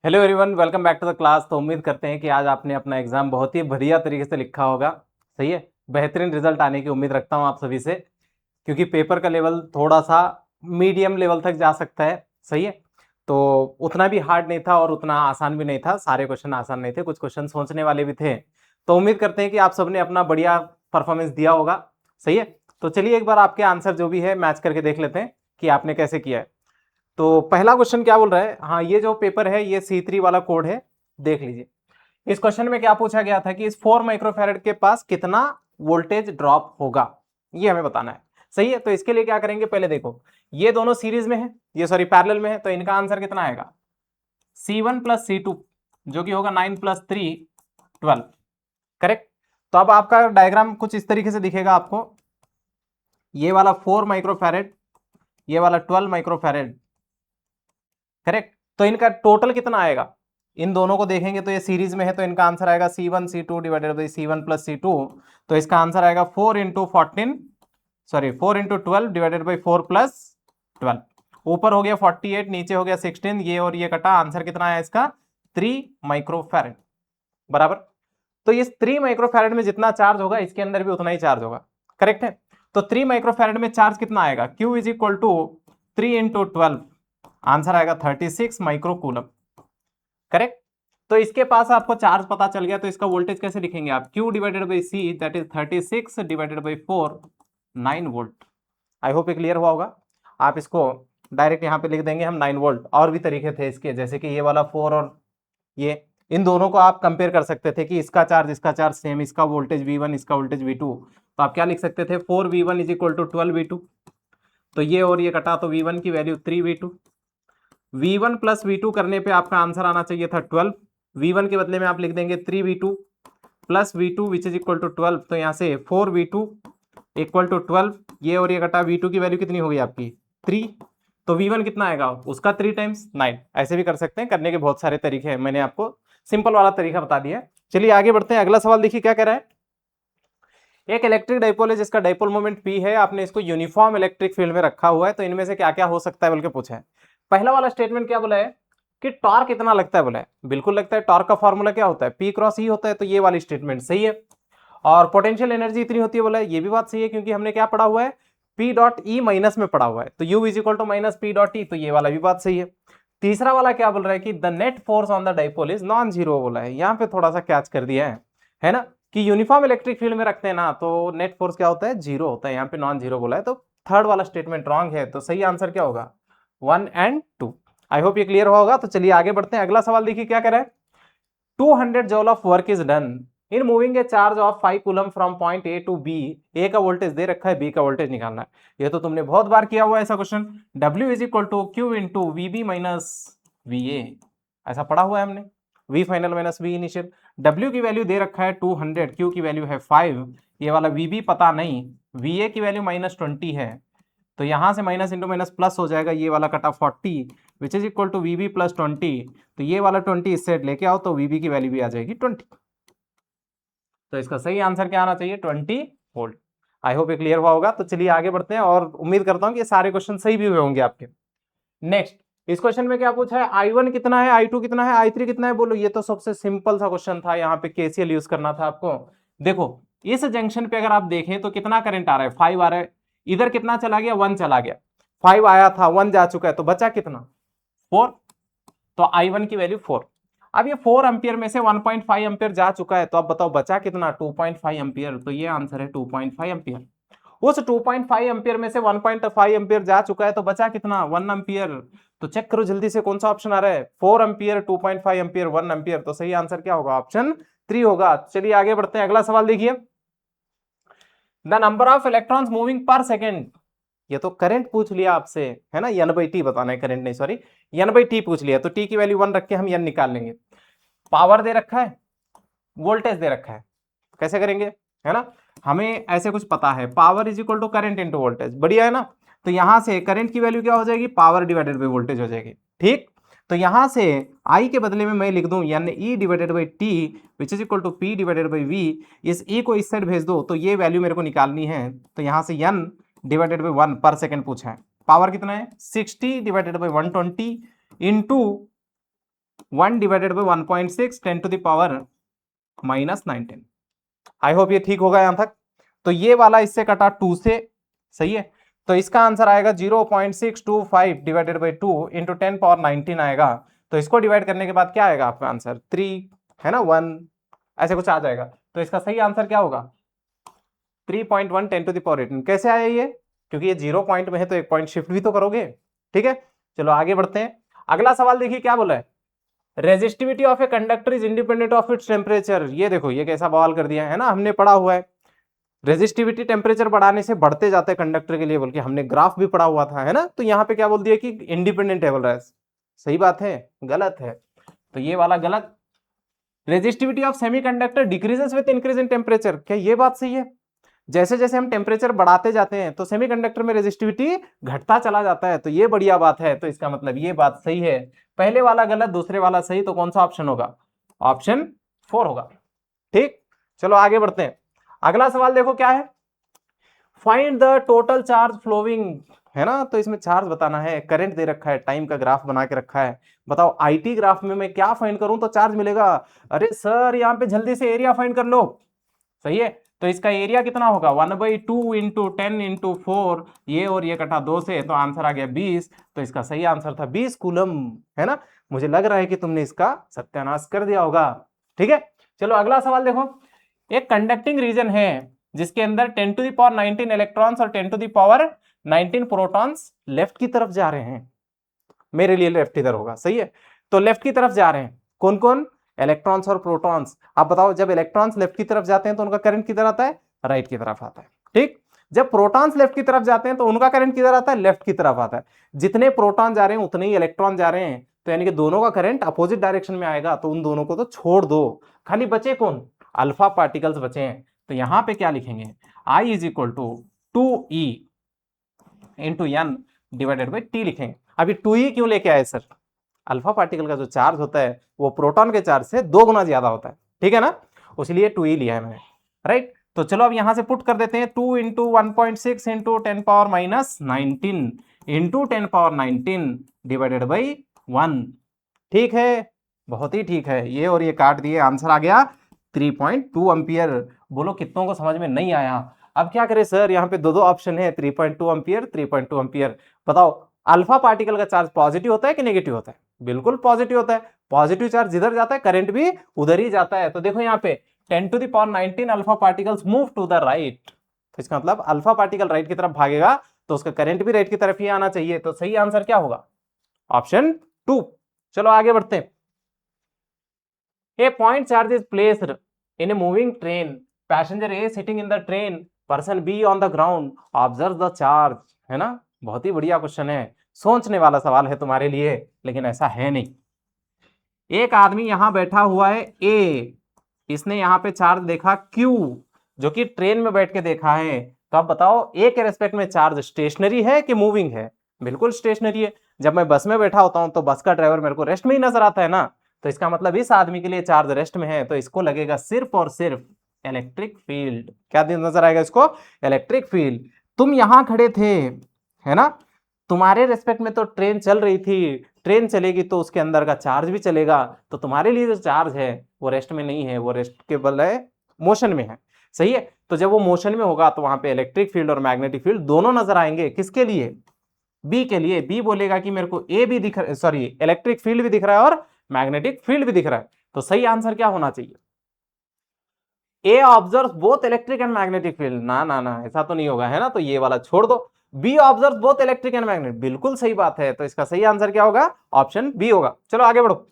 Hello everyone, welcome back to the class. तो उम्मीद करते हैं कि आज आपने अपना एग्जाम बहुत ही बढ़िया तरीके से लिखा होगा। सही है, बेहतरीन रिजल्ट आने की उम्मीद रखता हूं आप सभी से, क्योंकि पेपर का लेवल थोड़ा सा मीडियम लेवल तक जा सकता है। सही है, तो उतना भी हार्ड नहीं था और उतना आसान भी नहीं था। सारे क्वेश्चन आसान नहीं थे, कुछ क्वेश्चन सोचने वाले भी थे। तो उम्मीद करते हैं कि आप सबने अपना बढ़िया परफॉर्मेंस दिया होगा। सही है, तो चलिए एक बार आपके आंसर जो भी है मैच करके देख लेते हैं कि आपने कैसे किया है। तो पहला क्वेश्चन क्या बोल रहा है, हाँ ये जो पेपर है ये C3 वाला कोड है, देख लीजिए। इस क्वेश्चन में क्या पूछा गया था कि इस 4 माइक्रोफैरेड के पास कितना वोल्टेज ड्रॉप होगा, ये हमें बताना है। सही है, तो इसके लिए क्या करेंगे, पहले देखो ये दोनों सीरीज में है, ये सॉरी पैरेलल में है, तो इनका आंसर कितना आएगा C1 प्लस C2, जो कि होगा 9 प्लस 3 12। करेक्ट। तो अब आपका डायग्राम कुछ इस तरीके से दिखेगा आपको, ये वाला 4 माइक्रोफैरेड, ये वाला 12 माइक्रोफैरेड। करेक्ट। तो इनका टोटल कितना आएगा, इन दोनों को देखेंगे तो ये सीरीज में है, तो इनका आंसर आएगा C1 C2 divided by C1 plus C2। तो इसका आंसर आएगा 4 into 14, sorry 4 into 12 divided by 4 plus 12। ऊपर हो गया 48, नीचे हो गया 16, ये और ये कटा, आंसर कितना आया इसका 3 माइक्रोफैरेड। बराबर। तो इस 3 माइक्रोफैरेड में जितना चार्ज होगा इसके अंदर भी उतना ही चार्ज होगा। करेक्ट है। तो 3 माइक्रोफैरेड में चार्ज कितना आएगा, Q is equal to 3 into 12, answer आएगा 36 माइक्रोकूलम। करेक्ट। तो इसके पास आपको चार्ज पता चल गया, तो इसका वोल्टेज कैसे लिखेंगे आप, Q divided by C, that is 36 divided by 4, 9 volt. I hope ये क्लियर हुआ होगा। आप इसको डायरेक्ट यहाँ पे लिख देंगे हम 9 वोल्ट। और भी तरीके थे इसके, जैसे कि ये वाला 4 और ये, इन दोनों को आप कंपेयर कर सकते थे कि इसका चार्ज सेम, इसका वोल्टेज V1 इसका वोल्टेज V2। तो आप क्या लिख सकते थे, 4V1 is equal to 12V2। तो ये और ये कटा, तो V1 की value 3V2। V1 plus V2 करने पे आपका आंसर आना चाहिए था 12। V1 के बदले में आप लिख देंगे 3V2 plus V2 which is equal to 12। तो यहाँ से 4V2 इक्वल टू 12, ये और ये कटा, V2 की वैल्यू कितनी होगी आपकी 3। तो V1 कितना आएगा, उसका 3 टाइम्स 9। ऐसे भी कर सकते हैं, करने के बहुत सारे तरीके हैं, मैंने आपको सिंपल वाला तरीका बता दिया। चलिए आगे बढ़ते हैं, अगला सवाल देखिए क्या कह रहा है। एक इलेक्ट्रिक डाइपोल है जिसका डाइपोल मोमेंट P है, आपने इसको यूनिफॉर्म इलेक्ट्रिक फील्ड में रखा हुआ है, तो इनमें से क्या क्या हो सकता है बोल के पूछा है। पहला वाला स्टेटमेंट क्या बोला है कि टॉर्क कितना लगता है, बोला है बिल्कुल लगता है। टॉर्क का फॉर्मूला क्या होता है, P क्रॉस E होता है, तो ये वाली स्टेटमेंट सही है। और पोटेंशियल एनर्जी इतनी होती है बोला है, ये भी बात सही है, क्योंकि हमने क्या पढ़ा हुआ है, P डॉट E माइनस में पढ़ा हुआ है, तो U is equal to minus P dot E, तो ये वाला भी बात सही है। तीसरा वाला क्या बोल रहा है कि the net force on the dipole is non zero बोला है, यहाँ पे थोड़ा सा कैच कर दिया है ना, कि यूनिफॉर्म इलेक्ट्रिक फील्ड में रखते हैं ना तो नेट फोर्स क्या होता है, जीरो होता है, यहाँ पे नॉन जीरो बोला है, तो थर्ड वाला स्टेटमेंट रॉन्ग है। तो सही आंसर क्या होगा 1 एंड 2। आई होप ये क्लियर होगा। तो चलिए आगे बढ़ते हैं, अगला सवाल देखिए क्या कह रहा है। 200 joule of work is done in moving a charge of 5 coulomb from point A to B. A का वोल्टेज दे रखा है, बी का वोल्टेज निकालना है। ये तो तुमने बहुत बार किया हुआ है ऐसा question. W is equal to q into V B minus V A, ऐसा पढ़ा हुआ है हमने, V final minus V initial. W की वैल्यू दे रखा है 200, Q की वैल्यू है 5, ये वाला VB पता नहीं, VA की वैल्यू -20 है, तो यहां से माइनस इंटू माइनस प्लस हो जाएगा, ये वाला कटा 40 which is equal to VB plus 20। तो ये वाला 20 इस सेट लेके आओ तो VB की वैल्यू भी आ जाएगी 20। तो इसका सही आंसर क्या आना चाहिए 20 वोल्ट। आई होप ये क्लियर हुआ होगा। तो चलिए आगे बढ़ते हैं, और उम्मीद करता हूं कि ये सारे क्वेश्चन सही भी हुए होंगे आपके। नेक्स्ट, इस क्वेश्चन में क्या पूछा है, I1 कितना है, I2 कितना है, I3 कितना है, बोलो। ये तो सबसे सिंपल सा क्वेश्चन था, यहाँ पे KCL यूज करना था आपको। देखो इस जंक्शन पे अगर आप देखें तो कितना करंट आ रहा है, 5 आ रहा है, इधर कितना चला गया, 1 चला गया, 5 आया था 1 जा चुका है, तो बचा कितना 4। तो I1 की वैल्यू 4। अब ये 4 एम्पियर में से 1.5 एम्पियर जा चुका है, तो अब बताओ बचा कितना 2.5 एम्पियर। तो ये आंसर है 2.5 एम्पियर। उस 2.5 एम्पियर में से 1.5 एम्पियर जा चुका है, तो बचा कितना 1 एम्पियर। तो चेक करो जल्दी से कौन सा ऑप्शन आ रहा है, 4 एम्पियर 2.5 एम्पियर 1 एम्पियर। तो सही आंसर क्या होगा, ऑप्शन 3 होगा। चलिए आगे बढ़ते हैं, अगला सवाल देखिए। The number of electrons moving पर सेकेंड, ये तो करंट पूछ लिया आपसे, है ना, N/T बताना है, करंट नहीं सॉरी, N/T पूछ लिया, तो T की वैल्यू 1 रख के हम N निकाल लेंगे। पावर दे रखा है, वोल्टेज दे रखा है, कैसे करेंगे, है ना, हमें ऐसे कुछ पता है, power is equal to current into voltage, बढ़िया है ना। तो यहां से करंट की वैल्यू क्या हो जाएगी, पावर डिवाइडेड बाई वोल्टेज हो जाएगी, ठीक। तो यहां से I के बदले में मैं लिख दूं NE divided by T which is equal to P divided by V। इस E को इस साइड भेज दो, तो ये वैल्यू मेरे को निकालनी है, तो यहां से N डिवाइडेड बाई 1 पर सेकेंड पूछा है। पावर कितना है 60 divided by 120 into 1 divided by 1.6 10⁻⁻19। I hope ये ठीक होगा यहां तक। तो ये वाला इससे कटा 2 से, सही है। तो इसका आंसर आएगा 0.625 डिवाइडेड बाई 2 इंटू 10⁻19 आएगा। तो इसको डिवाइड करने के बाद क्या आएगा आपका आंसर 3 है ना, 1 ऐसे कुछ आ जाएगा। तो इसका सही आंसर क्या होगा 3.1 10⁻18। कैसे आया ये, क्योंकि ये 0 पॉइंट में है तो एक पॉइंट शिफ्ट भी तो करोगे, ठीक है। चलो आगे बढ़ते हैं। अगला सवाल देखिए क्या बोला है, resistivity of a conductor is independent of its temperature. ये देखो ये कैसा बवाल कर दिया है ना, हमने पढ़ा हुआ है रेजिस्टिविटी टेम्परेचर बढ़ाने से बढ़ते जाते हैं कंडक्टर के लिए, बल्कि हमने ग्राफ भी पढ़ा हुआ था, है ना। तो यहाँ पे क्या बोल दिया कि इंडिपेंडेंट है, बोल रहा है। सही बात है, गलत है। तो ये वाला गलत। Resistivity of semiconductor decreases with increase in temperature, क्या ये बात सही है। जैसे जैसे हम टेम्परेचर बढ़ाते जाते हैं तो सेमीकंडक्टर में रेजिस्टिविटी घटता चला जाता है, तो ये बढ़िया बात है। तो इसका मतलब ये बात सही है। पहले वाला गलत, दूसरे वाला सही, तो कौन सा ऑप्शन होगा, ऑप्शन 4 होगा, ठीक। चलो आगे बढ़ते हैं। अगला सवाल देखो क्या है, find the total charge flowing, है ना। तो इसमें चार्ज बताना है, करंट दे रखा है, टाइम का ग्राफ बना के रखा है। बताओ आईटी ग्राफ में मैं क्या फाइंड करूं तो चार्ज मिलेगा। अरे सर यहाँ पे जल्दी से एरिया फाइंड कर लो, सही है। तो इसका एरिया कितना होगा 1/2 इंटू 10 इंटू 4, ये और ये कटा 2 से, तो आंसर आ गया 20। तो इसका सही आंसर था 20 कूलम, है ना। मुझे लग रहा है कि तुमने इसका सत्यानाश कर दिया होगा, ठीक है। चलो अगला सवाल देखो, एक कंडक्टिंग रीजन है जिसके अंदर 10⁻19 इलेक्ट्रॉन्स और 10⁻19 प्रोटॉन्स लेफ्ट की तरफ जा रहे हैं। मेरे लिए लेफ्ट इधर होगा, सही है। तो लेफ्ट की तरफ जा रहे हैं कौन कौन, इलेक्ट्रॉन्स और प्रोटॉन्स। आप बताओ जब इलेक्ट्रॉन्स लेफ्ट की तरफ जाते हैं तो उनका करंट किधर आता है, राइट की तरफ आता है, ठीक। जब प्रोटॉन्स लेफ्ट की तरफ जाते हैं तो उनका करंट किधर आता है, लेफ्ट की तरफ आता है। जितने प्रोटॉन जा रहे हैं उतने ही इलेक्ट्रॉन जा रहे हैं, तो यानी कि दोनों का करंट अपोजिट डायरेक्शन में आएगा। तो उन दोनों को तो छोड़ दो, खाली बचे कौन, अल्फा पार्टिकल्स बचे हैं। तो यहां पे क्या लिखेंगे, I is equal to 2E into N divided by T लिखेंगे। अभी 2E क्यों लेके आए सर, अल्फा पार्टिकल का जो चार्ज होता है वो प्रोटॉन के चार्ज से 2 गुना ज्यादा होता है, ठीक है ना, उसलिए 2E लिया है मैंने, राइट। तो चलो अब यहां से पुट कर देते हैं 2 into 1.6 into 10⁻⁻19 into 10⁻19 divided by 1, ठीक है, बहुत ही ठीक है। ये और ये काट दिए, आंसर आ गया 3.2 एम्पियर। बोलो कितनों को समझ में नहीं आया। अब क्या करें सर, यहाँ पे दो ऑप्शन है, 3.2 एम्पियर 3.2 एम्पियर। बताओ अल्फा पार्टिकल का चार्ज पॉजिटिव होता है कि नेगेटिव होता है, बिल्कुल पॉजिटिव होता है। पॉजिटिव चार्ज जिधर जाता है करंट भी उधर ही जाता है। तो देखो यहाँ पे 10⁻19 alpha particles move to the right, तो इसका मतलब अल्फा पार्टिकल राइट की तरफ भागेगा तो उसका करंट भी राइट की तरफ ही आना चाहिए। तो सही आंसर क्या होगा, ऑप्शन 2। चलो आगे बढ़ते हैं। A point charge is placed in a moving train. Passenger A sitting in the train. Person B on the ground. Observe the charge. है ना, बहुत ही बढ़िया क्वेश्चन है, सोचने वाला सवाल है तुम्हारे लिए, लेकिन ऐसा है नहीं। एक आदमी यहां बैठा हुआ है A, इसने यहां पे चार्ज देखा Q, जो कि ट्रेन में बैठ के देखा है। तो आप बताओ A के रेस्पेक्ट में चार्ज स्टेशनरी है कि मूविंग है, बिल्कुल स्टेशनरी है। जब मैं बस में बैठा होता हूं तो बस का ड्राइवर मेरे को रेस्ट में ही नजर आता है ना, तो इसका मतलब इस आदमी के लिए चार्ज रेस्ट में है, तो इसको लगेगा सिर्फ और सिर्फ इलेक्ट्रिक फील्ड। क्या नजर आएगा इसको, इलेक्ट्रिक फील्ड। तुम यहां खड़े थे, है ना, तुम्हारे रेस्पेक्ट में तो ट्रेन चल रही थी, ट्रेन चलेगी तो उसके अंदर का चार्ज भी चलेगा, तो तुम्हारे लिए जो चार्ज है वो रेस्ट में नहीं है, वो रेस्ट के बजाय मोशन में है, सही है। तो जब वो मोशन में होगा तो वहां पे इलेक्ट्रिक फील्ड और मैग्नेटिक फील्ड दोनों नजर आएंगे। किसके लिए, बी के लिए। बी बोलेगा कि मेरे को ए भी दिख रहा है, सॉरी इलेक्ट्रिक फील्ड भी दिख रहा है और मैग्नेटिक फील्ड भी दिख रहा है। तो सही आंसर क्या होना चाहिए, A observe both electric and magnetic field. ना ना ना, ऐसा तो नहीं होगा, है ना। तो ये वाला छोड़ दो, B observe both electric and magnetic, बिल्कुल सही बात है। तो इसका सही आंसर क्या होगा, ऑप्शन बी होगा। चलो आगे बढ़ो।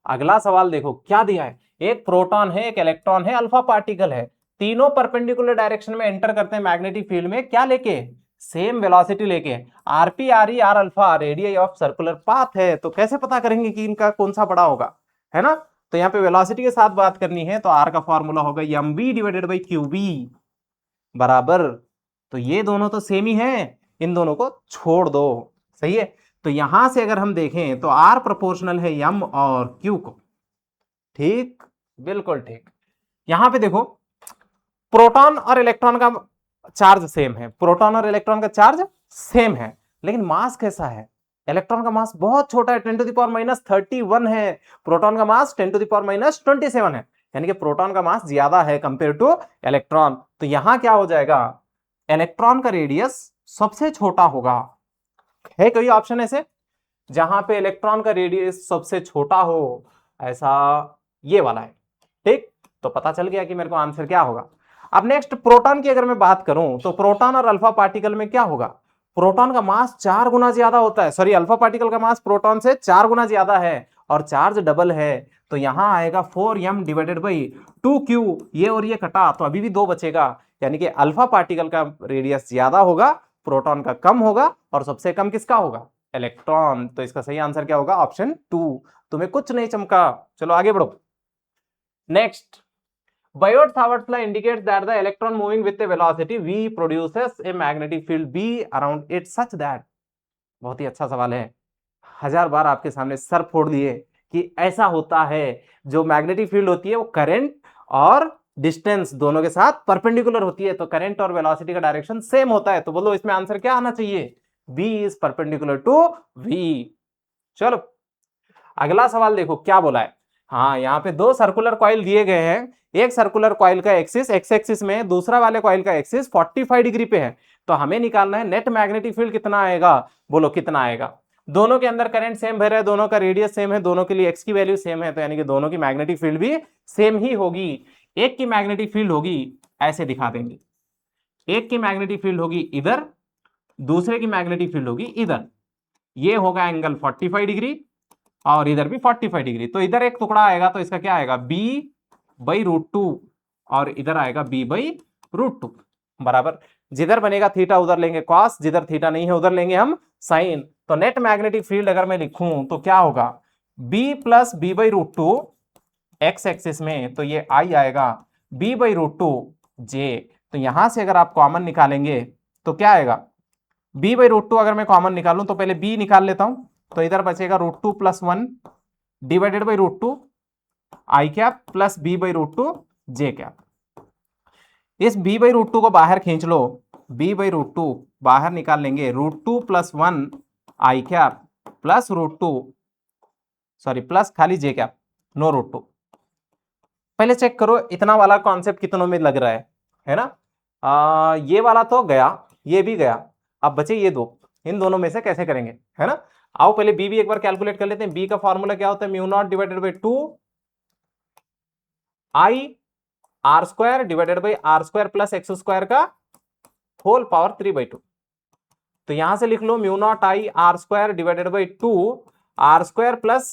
अगला सवाल देखो क्या दिया है, एक प्रोटॉन है, एक इलेक्ट्रॉन है, अल्फा पार्टिकल है, तीनों परपेंडिकुलर डायरेक्शन में एंटर करते हैं मैग्नेटिक फील्ड में, क्या लेके, सेम वेलोसिटी लेके। RP R E R alpha radius of circular path है। तो कैसे पता करेंगे कि इनका कौन सा बड़ा होगा, है ना। तो यहाँ पे वेलोसिटी के साथ बात करनी है तो आर का फॉर्मूला होगा M V divided by Q B बराबर, तो ये दोनों तो सेम ही है, इन दोनों को छोड़ दो, सही है। तो यहां से अगर हम देखें तो आर प्रोपोर्शनल है एम और क्यू को, ठीक, बिल्कुल ठीक। यहां पे देखो प्रोटॉन और इलेक्ट्रॉन का चार्ज सेम है, प्रोटॉन और इलेक्ट्रॉन का चार्ज सेम है, लेकिन मास कैसा है, इलेक्ट्रॉन का मास बहुत छोटा है, 10⁻31 है, प्रोटॉन का मास 10⁻27 है, यानी कि प्रोटॉन का मास ज्यादा है कंपेयर टू इलेक्ट्रॉन। तो यहां क्या हो जाएगा, इलेक्ट्रॉन का रेडियस सबसे छोटा होगा। है कोई ऑप्शन ऐसे जहां पे इलेक्ट्रॉन का रेडियस सबसे छोटा हो? ऐसा ये वाला है। ठीक, तो पता चल गया कि मेरे को आंसर क्या होगा। अब नेक्स्ट प्रोटॉन की अगर मैं बात करूं तो प्रोटॉन और अल्फा पार्टिकल में क्या होगा, प्रोटॉन का मास 4 गुना ज्यादा होता है, सॉरी अल्फा पार्टिकल का मास प्रोटॉन से 4 गुना ज्यादा है और चार्ज डबल है। तो यहां आएगा 4m डिवाइडेड बाई 2q, ये और ये कटा तो अभी भी 2 बचेगा, यानी कि अल्फा पार्टिकल का रेडियस ज्यादा होगा, प्रोटॉन का कम होगा, और सबसे कम किसका होगा, इलेक्ट्रॉन। तो इसका सही आंसर क्या होगा, ऑप्शन 2। तुम्हें कुछ नहीं चमका, चलो आगे बढ़ो। Next, Biot-Savart's law indicates that the electron moving with a velocity v produces a magnetic field b around it such that, बहुत ही अच्छा सवाल है, 1000 बार आपके सामने सर फोड़ दिए कि ऐसा होता है, जो मैग्नेटिक फील्ड होती है वो करंट और डिस्टेंस दोनों के साथ परपेंडिकुलर होती है, तो करंट और वेलोसिटी का डायरेक्शन सेम होता है। तो बोलो इसमें आंसर क्या आना चाहिए, b is perpendicular to v। चलो अगला सवाल देखो क्या बोला है। हाँ, यहाँ पे 2 सर्कुलर कॉइल दिए गए हैं, एक सर्कुलर कॉइल का एक्सिस एक्स एक्सिस में, दूसरा वाले कॉइल का एक्सिस 45 डिग्री पे है। तो हमें निकालना है नेट मैग्नेटिक फील्ड कितना आएगा, बोलो कितना आएगा। दोनों के अंदर करंट सेम भर है, दोनों का रेडियस सेम है, दोनों के लिए एक्स की वैल्यू सेम है, तो यानी कि दोनों की मैग्नेटिक फील्ड भी सेम ही होगी। एक की मैग्नेटिक फील्ड होगी, ऐसे दिखा देंगे, एक की मैग्नेटिक फील्ड होगी इधर, दूसरे की मैग्नेटिक फील्ड होगी इधर। ये होगा एंगल 45 डिग्री और इधर भी 45 डिग्री। तो इधर एक टुकड़ा आएगा तो इसका क्या आएगा, b/√2 और इधर आएगा b/√2 बराबर, जिधर बनेगा थीटा उधर लेंगे कॉस, जिधर थीटा नहीं है उधर लेंगे हम साइन। तो नेट मैग्नेटिक फील्ड अगर मैं लिखूं तो क्या होगा, b plus b/√2 x axis में, तो ये आई आएगा b/√2 j। तो यहां से अगर आप कॉमन निकालेंगे तो क्या आएगा, b/√2 अगर मैं कॉमन निकालूं तो पहले b निकाल लेता हूं, तो इधर बचेगा √2 + 1 divided by √2 I cap plus b/√2 j cap. इस b/√2 को बाहर खींच लो, b/√2 बाहर निकाल लेंगे, √2 + 1 आई कैप प्लस √2, सॉरी प्लस खाली j कैप, नो √2। पहले चेक करो इतना वाला कॉन्सेप्ट कितनों में लग रहा है ना। ये वाला तो गया, ये भी गया, अब बचे ये दो, इन दोनों में से कैसे करेंगे, है ना। आओ पहले बी भी एक बार कैलकुलेट कर लेते हैं। बी का फॉर्मूला क्या होता है, μ0 divided by 2 I r² divided by r² plus x² का होल पावर 3/2। तो यहां से लिख लो μ0 I r² divided by 2 r² plus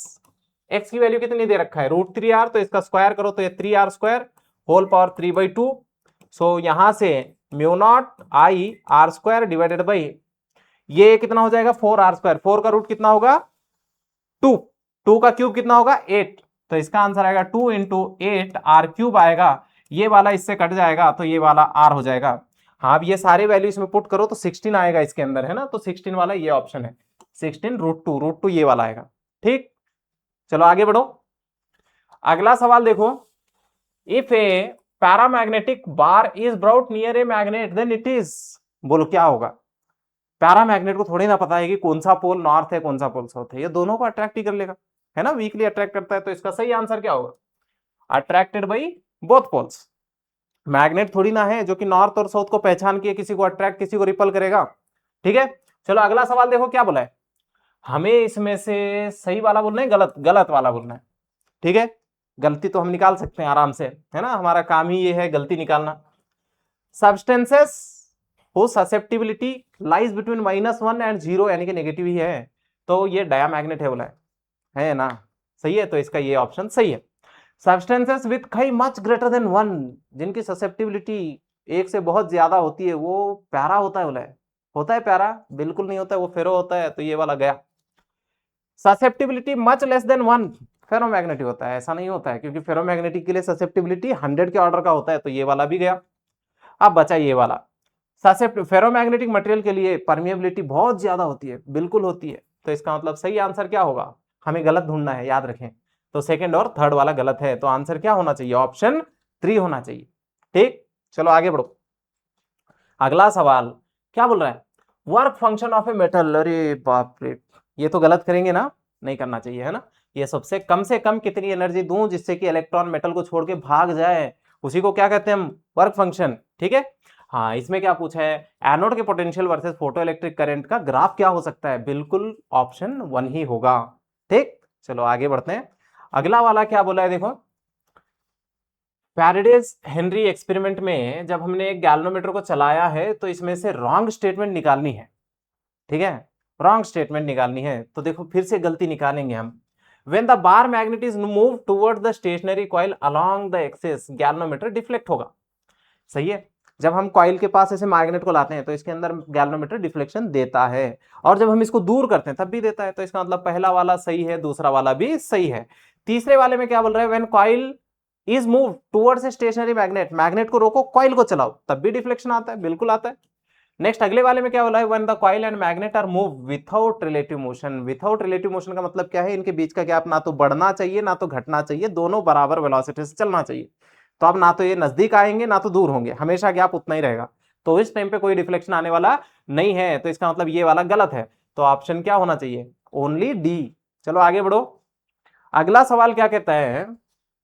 x की वैल्यू कितनी दे रखा है, √3r, तो इसका स्क्वायर करो तो ये 3r² होल पावर 3/2। सो यहां से μ0 आई r² डिवाइडेड बाई, ये कितना हो जाएगा 4r², 4 का रूट कितना होगा 2, 2 का क्यूब कितना होगा 8, तो इसका आंसर आएगा 2 × 8 r³ आएगा। ये वाला इससे कट जाएगा तो ये वाला r हो जाएगा। हाँ, अब ये सारे वैल्यू इसमें पुट करो तो 16 आएगा इसके अंदर, है ना। तो 16 वाला ये ऑप्शन है, 16 √2 ये वाला आएगा। ठीक, चलो आगे बढ़ो। अगला सवाल देखो, if a paramagnetic bar is brought near a magnet then it is, बोलो क्या होगा। पैरामैग्नेट को थोड़ी ना पता है कि कौन सा पोल नॉर्थ है कौन सा पोल साउथ है, ये दोनों को अट्रैक्ट ही कर लेगा, है ना, वीकली अट्रैक्ट करता है। तो इसका सही आंसर क्या होगा, attracted by both poles. Magnet थोड़ी ना है जो कि नॉर्थ और साउथ को पहचान के किसी को अट्रैक्ट किसी को रिपल करेगा। ठीक है, चलो अगला सवाल देखो क्या बोला है। हमें इसमें से सही वाला बोलना है, गलत गलत वाला बोलना है। ठीक है, गलती तो हम निकाल सकते हैं आराम से, है ना, हमारा काम ही ये है गलती निकालना। सब्सटेंसेस हो ससेप्टिबिलिटी लाइज बिटवीन -1 एंड 0, यानी कि नेगेटिव ही है, तो ये डायामैग्नेट है बोला है ना, सही है। तो इसका ये ऑप्शन सही है। सब्सटेंसेस विथ खाई मच ग्रेटर देन 1, जिनकी ससेप्टिबिलिटी 1 से बहुत ज्यादा होती है, वो प्यारा होता है बोला है। होता है प्यारा, बिल्कुल नहीं होता है, वो फेरो होता है, तो ये वाला गया। Susceptibility much less than 1 ferromagnetic होता है, ऐसा नहीं होता है, क्योंकि फेरोमैग्नेटिक के लिए ससेप्टिबिलिटी 100 के ऑर्डर का होता है, तो ये वाला भी गया। अब बचा ये वाला, फेरोमैग्नेटिक मटेरियल के लिए परमिएबिलिटी बहुत ज्यादा होती है, बिल्कुल होती है। तो इसका मतलब सही आंसर क्या होगा, हमें गलत ढूंढना है, याद रखें। तो सेकंड और थर्ड वाला गलत है, तो आंसर क्या होना चाहिए, ऑप्शन 3 होना चाहिए। ठीक, चलो आगे बढ़ो। अगला सवाल क्या बोल रहा है, work function of a metal, अरे बाप रे, ये तो गलत करेंगे ना, नहीं करना चाहिए, है ना। ये सबसे कम से कम कितनी एनर्जी दूं जिससे कि इलेक्ट्रॉन मेटल को छोड़ के भाग जाए, उसी को क्या कहते हैं हम, वर्क फंक्शन, ठीक है। हाँ, इसमें क्या पूछा है, एनोड के potential versus photo electric current का ग्राफ क्या हो सकता है, बिल्कुल ऑप्शन 1 ही होगा, ठीक। चलो आगे बढ़ते हैं, अगला वाला क्या बोला है देखो, फैराडेज हेनरी एक्सपेरिमेंट में जब हमने एक गैल्वेनोमीटर को चलाया है तो इसमें से रॉन्ग स्टेटमेंट निकालनी है, ठीक है, रॉन्ग स्टेटमेंट निकालनी है। तो देखो फिर से गलती निकालेंगे हम, when the bar magnet is moved towards the stationary coil along the axis galvanometer deflect होगा, सही है। जब हम कॉइल के पास ऐसे मैग्नेट को लाते हैं तो इसके अंदर गैल्वेनोमीटर डिफ्लेक्शन देता है, और जब हम इसको दूर करते हैं तब भी देता है। तो इसका मतलब पहला वाला सही है, दूसरा वाला भी सही है। तीसरे वाले में क्या बोल रहा है, when coil is move towards stationary magnet, magnet को रोको कॉइल को चलाओ, तब भी डिफ्लेक्शन आता है, बिल्कुल आता है। नेक्स्ट अगले वाले में क्या बोला है, when the coil and magnet are move without relative motion, without relative motion का मतलब क्या है, इनके बीच का गैप ना तो बढ़ना चाहिए ना तो घटना चाहिए, दोनों बराबर वेलोसिटी से चलना चाहिए। तो अब ना तो ये नजदीक आएंगे ना तो दूर होंगे, हमेशा गैप उतना ही रहेगा, तो इस टाइम पे कोई रिफ्लेक्शन आने वाला नहीं है। तो इसका मतलब ये वाला गलत है, तो ऑप्शन क्या होना चाहिए, ओनली डी। चलो आगे बढ़ो, अगला सवाल क्या कहता है,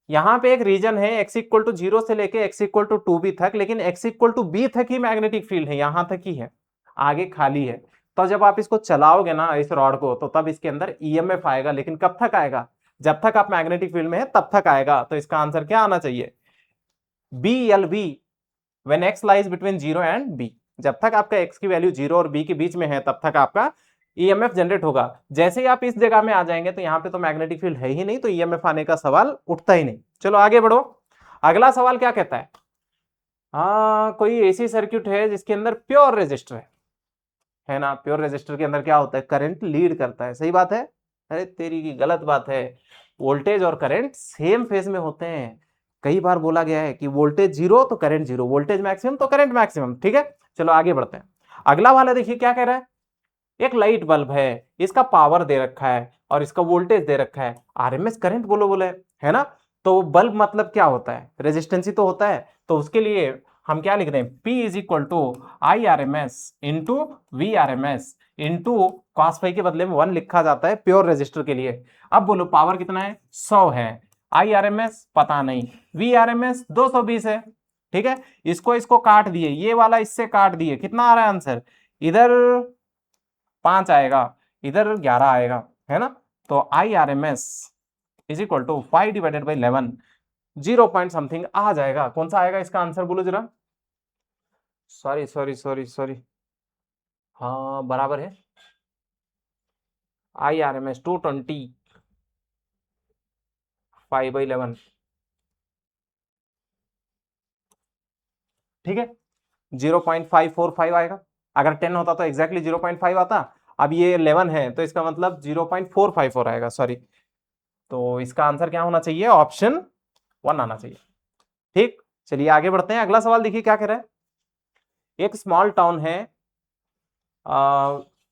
यहां पे एक रीजन है x इक्वल टू 0 से लेके x इक्वल टू 2b तक, लेकिन x इक्वल टू b तक ही मैग्नेटिक फील्ड है, यहां तक ही है, आगे खाली है। तो जब आप इसको चलाओगे ना इस रॉड को, तो तब इसके अंदर ईएमएफ आएगा, लेकिन कब तक आएगा, जब तक आप मैग्नेटिक फील्ड में है तब तक आएगा। तो इसका आंसर क्या आना चाहिए, B L B, when X lies between 0 and b, जब तक आपका x की वैल्यू 0 और b के बीच में है तब तक आपका ईएमएफ जनरेट होगा। जैसे ही आप इस जगह में आ जाएंगे तो यहाँ पे तो मैग्नेटिक फील्ड है ही नहीं, तो ईएमएफ आने का सवाल उठता ही नहीं। चलो आगे बढ़ो, अगला सवाल क्या कहता है, कोई ऐसी सर्किट है जिसके अंदर प्योर रेजिस्टर है ना, प्योर रेजिस्टर के अंदर क्या होता है, करंट लीड करता है, सही बात है। अरे तेरी की गलत बात है, वोल्टेज और करंट सेम फेज में होते हैं। कई बार बोला गया है कि वोल्टेज जीरो तो करंट जीरो, वोल्टेज मैक्सिमम तो करंट मैक्सिमम, ठीक है। चलो आगे बढ़ते हैं, अगला वाला देखिए क्या कह रहा है, एक लाइट बल्ब है, इसका पावर दे रखा है और इसका वोल्टेज दे रखा है, आरएमएस करंट बोलो बोले, है ना। तो बल्ब मतलब क्या होता है, रेजिस्टेंस ही तो होता है। तो उसके लिए हम क्या लिख रहे हैं, P is equal to I R M S into V R M S into cos phi के बदले में 1 लिखा जाता है प्योर रेजिस्टर के लिए। अब बोलो पावर कितना है, 100 है, आई आर एम एस पता नहीं, वी आर एम एस 220 है, ठीक है। इसको काट दिए, ये वाला इससे काट दिए, कितना आ रहा है आंसर, इधर 5 आएगा, इधर 11 आएगा, है ना। तो I R M S is equal to 5 divided by 11, 0 point something आ जाएगा। कौन सा आएगा इसका आंसर बोलो जरा, सॉरी सॉरी सॉरी सॉरी, हाँ बराबर है, आई आर एम एस 220 5/11, ठीक है, 0.545 आएगा। अगर 10 होता तो एग्जैक्टली 0.5 आता, अब ये 11 है तो इसका मतलब 0.454 आएगा, सॉरी। तो इसका आंसर क्या होना चाहिए, ऑप्शन 1 आना चाहिए, ठीक। चलिए आगे बढ़ते हैं, अगला सवाल देखिए क्या कह रहा है, एक स्मॉल टाउन है,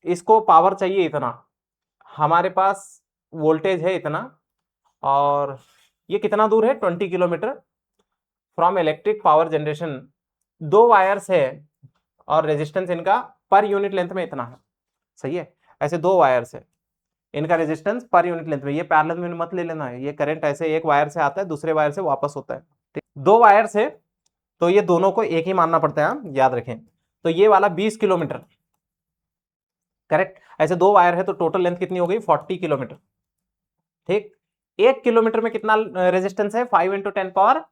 इसको पावर चाहिए इतना, हमारे पास वोल्टेज है इतना, और ये कितना दूर है 20 kilometre from electric power generation, 2 wires है और रेजिस्टेंस इनका पर यूनिट लेंथ में इतना है, सही है। ऐसे 2 वायर्स है, इनका रेजिस्टेंस पर यूनिट लेंथ में, ये पैरेलल में मत ले लेना है, ये करंट ऐसे एक वायर से आता है दूसरे वायर से वापस होता है, ठीक। 2 वायर्स है तो ये दोनों को एक ही मानना पड़ता है, हम याद रखें। तो ये वाला 20 किलोमीटर, करेक्ट। ऐसे 2 वायर है तो टोटल लेंथ कितनी हो गई 40 किलोमीटर, ठीक। 1 किलोमीटर में कितना रेजिस्टेंस है, 5 इंटू 10 पावर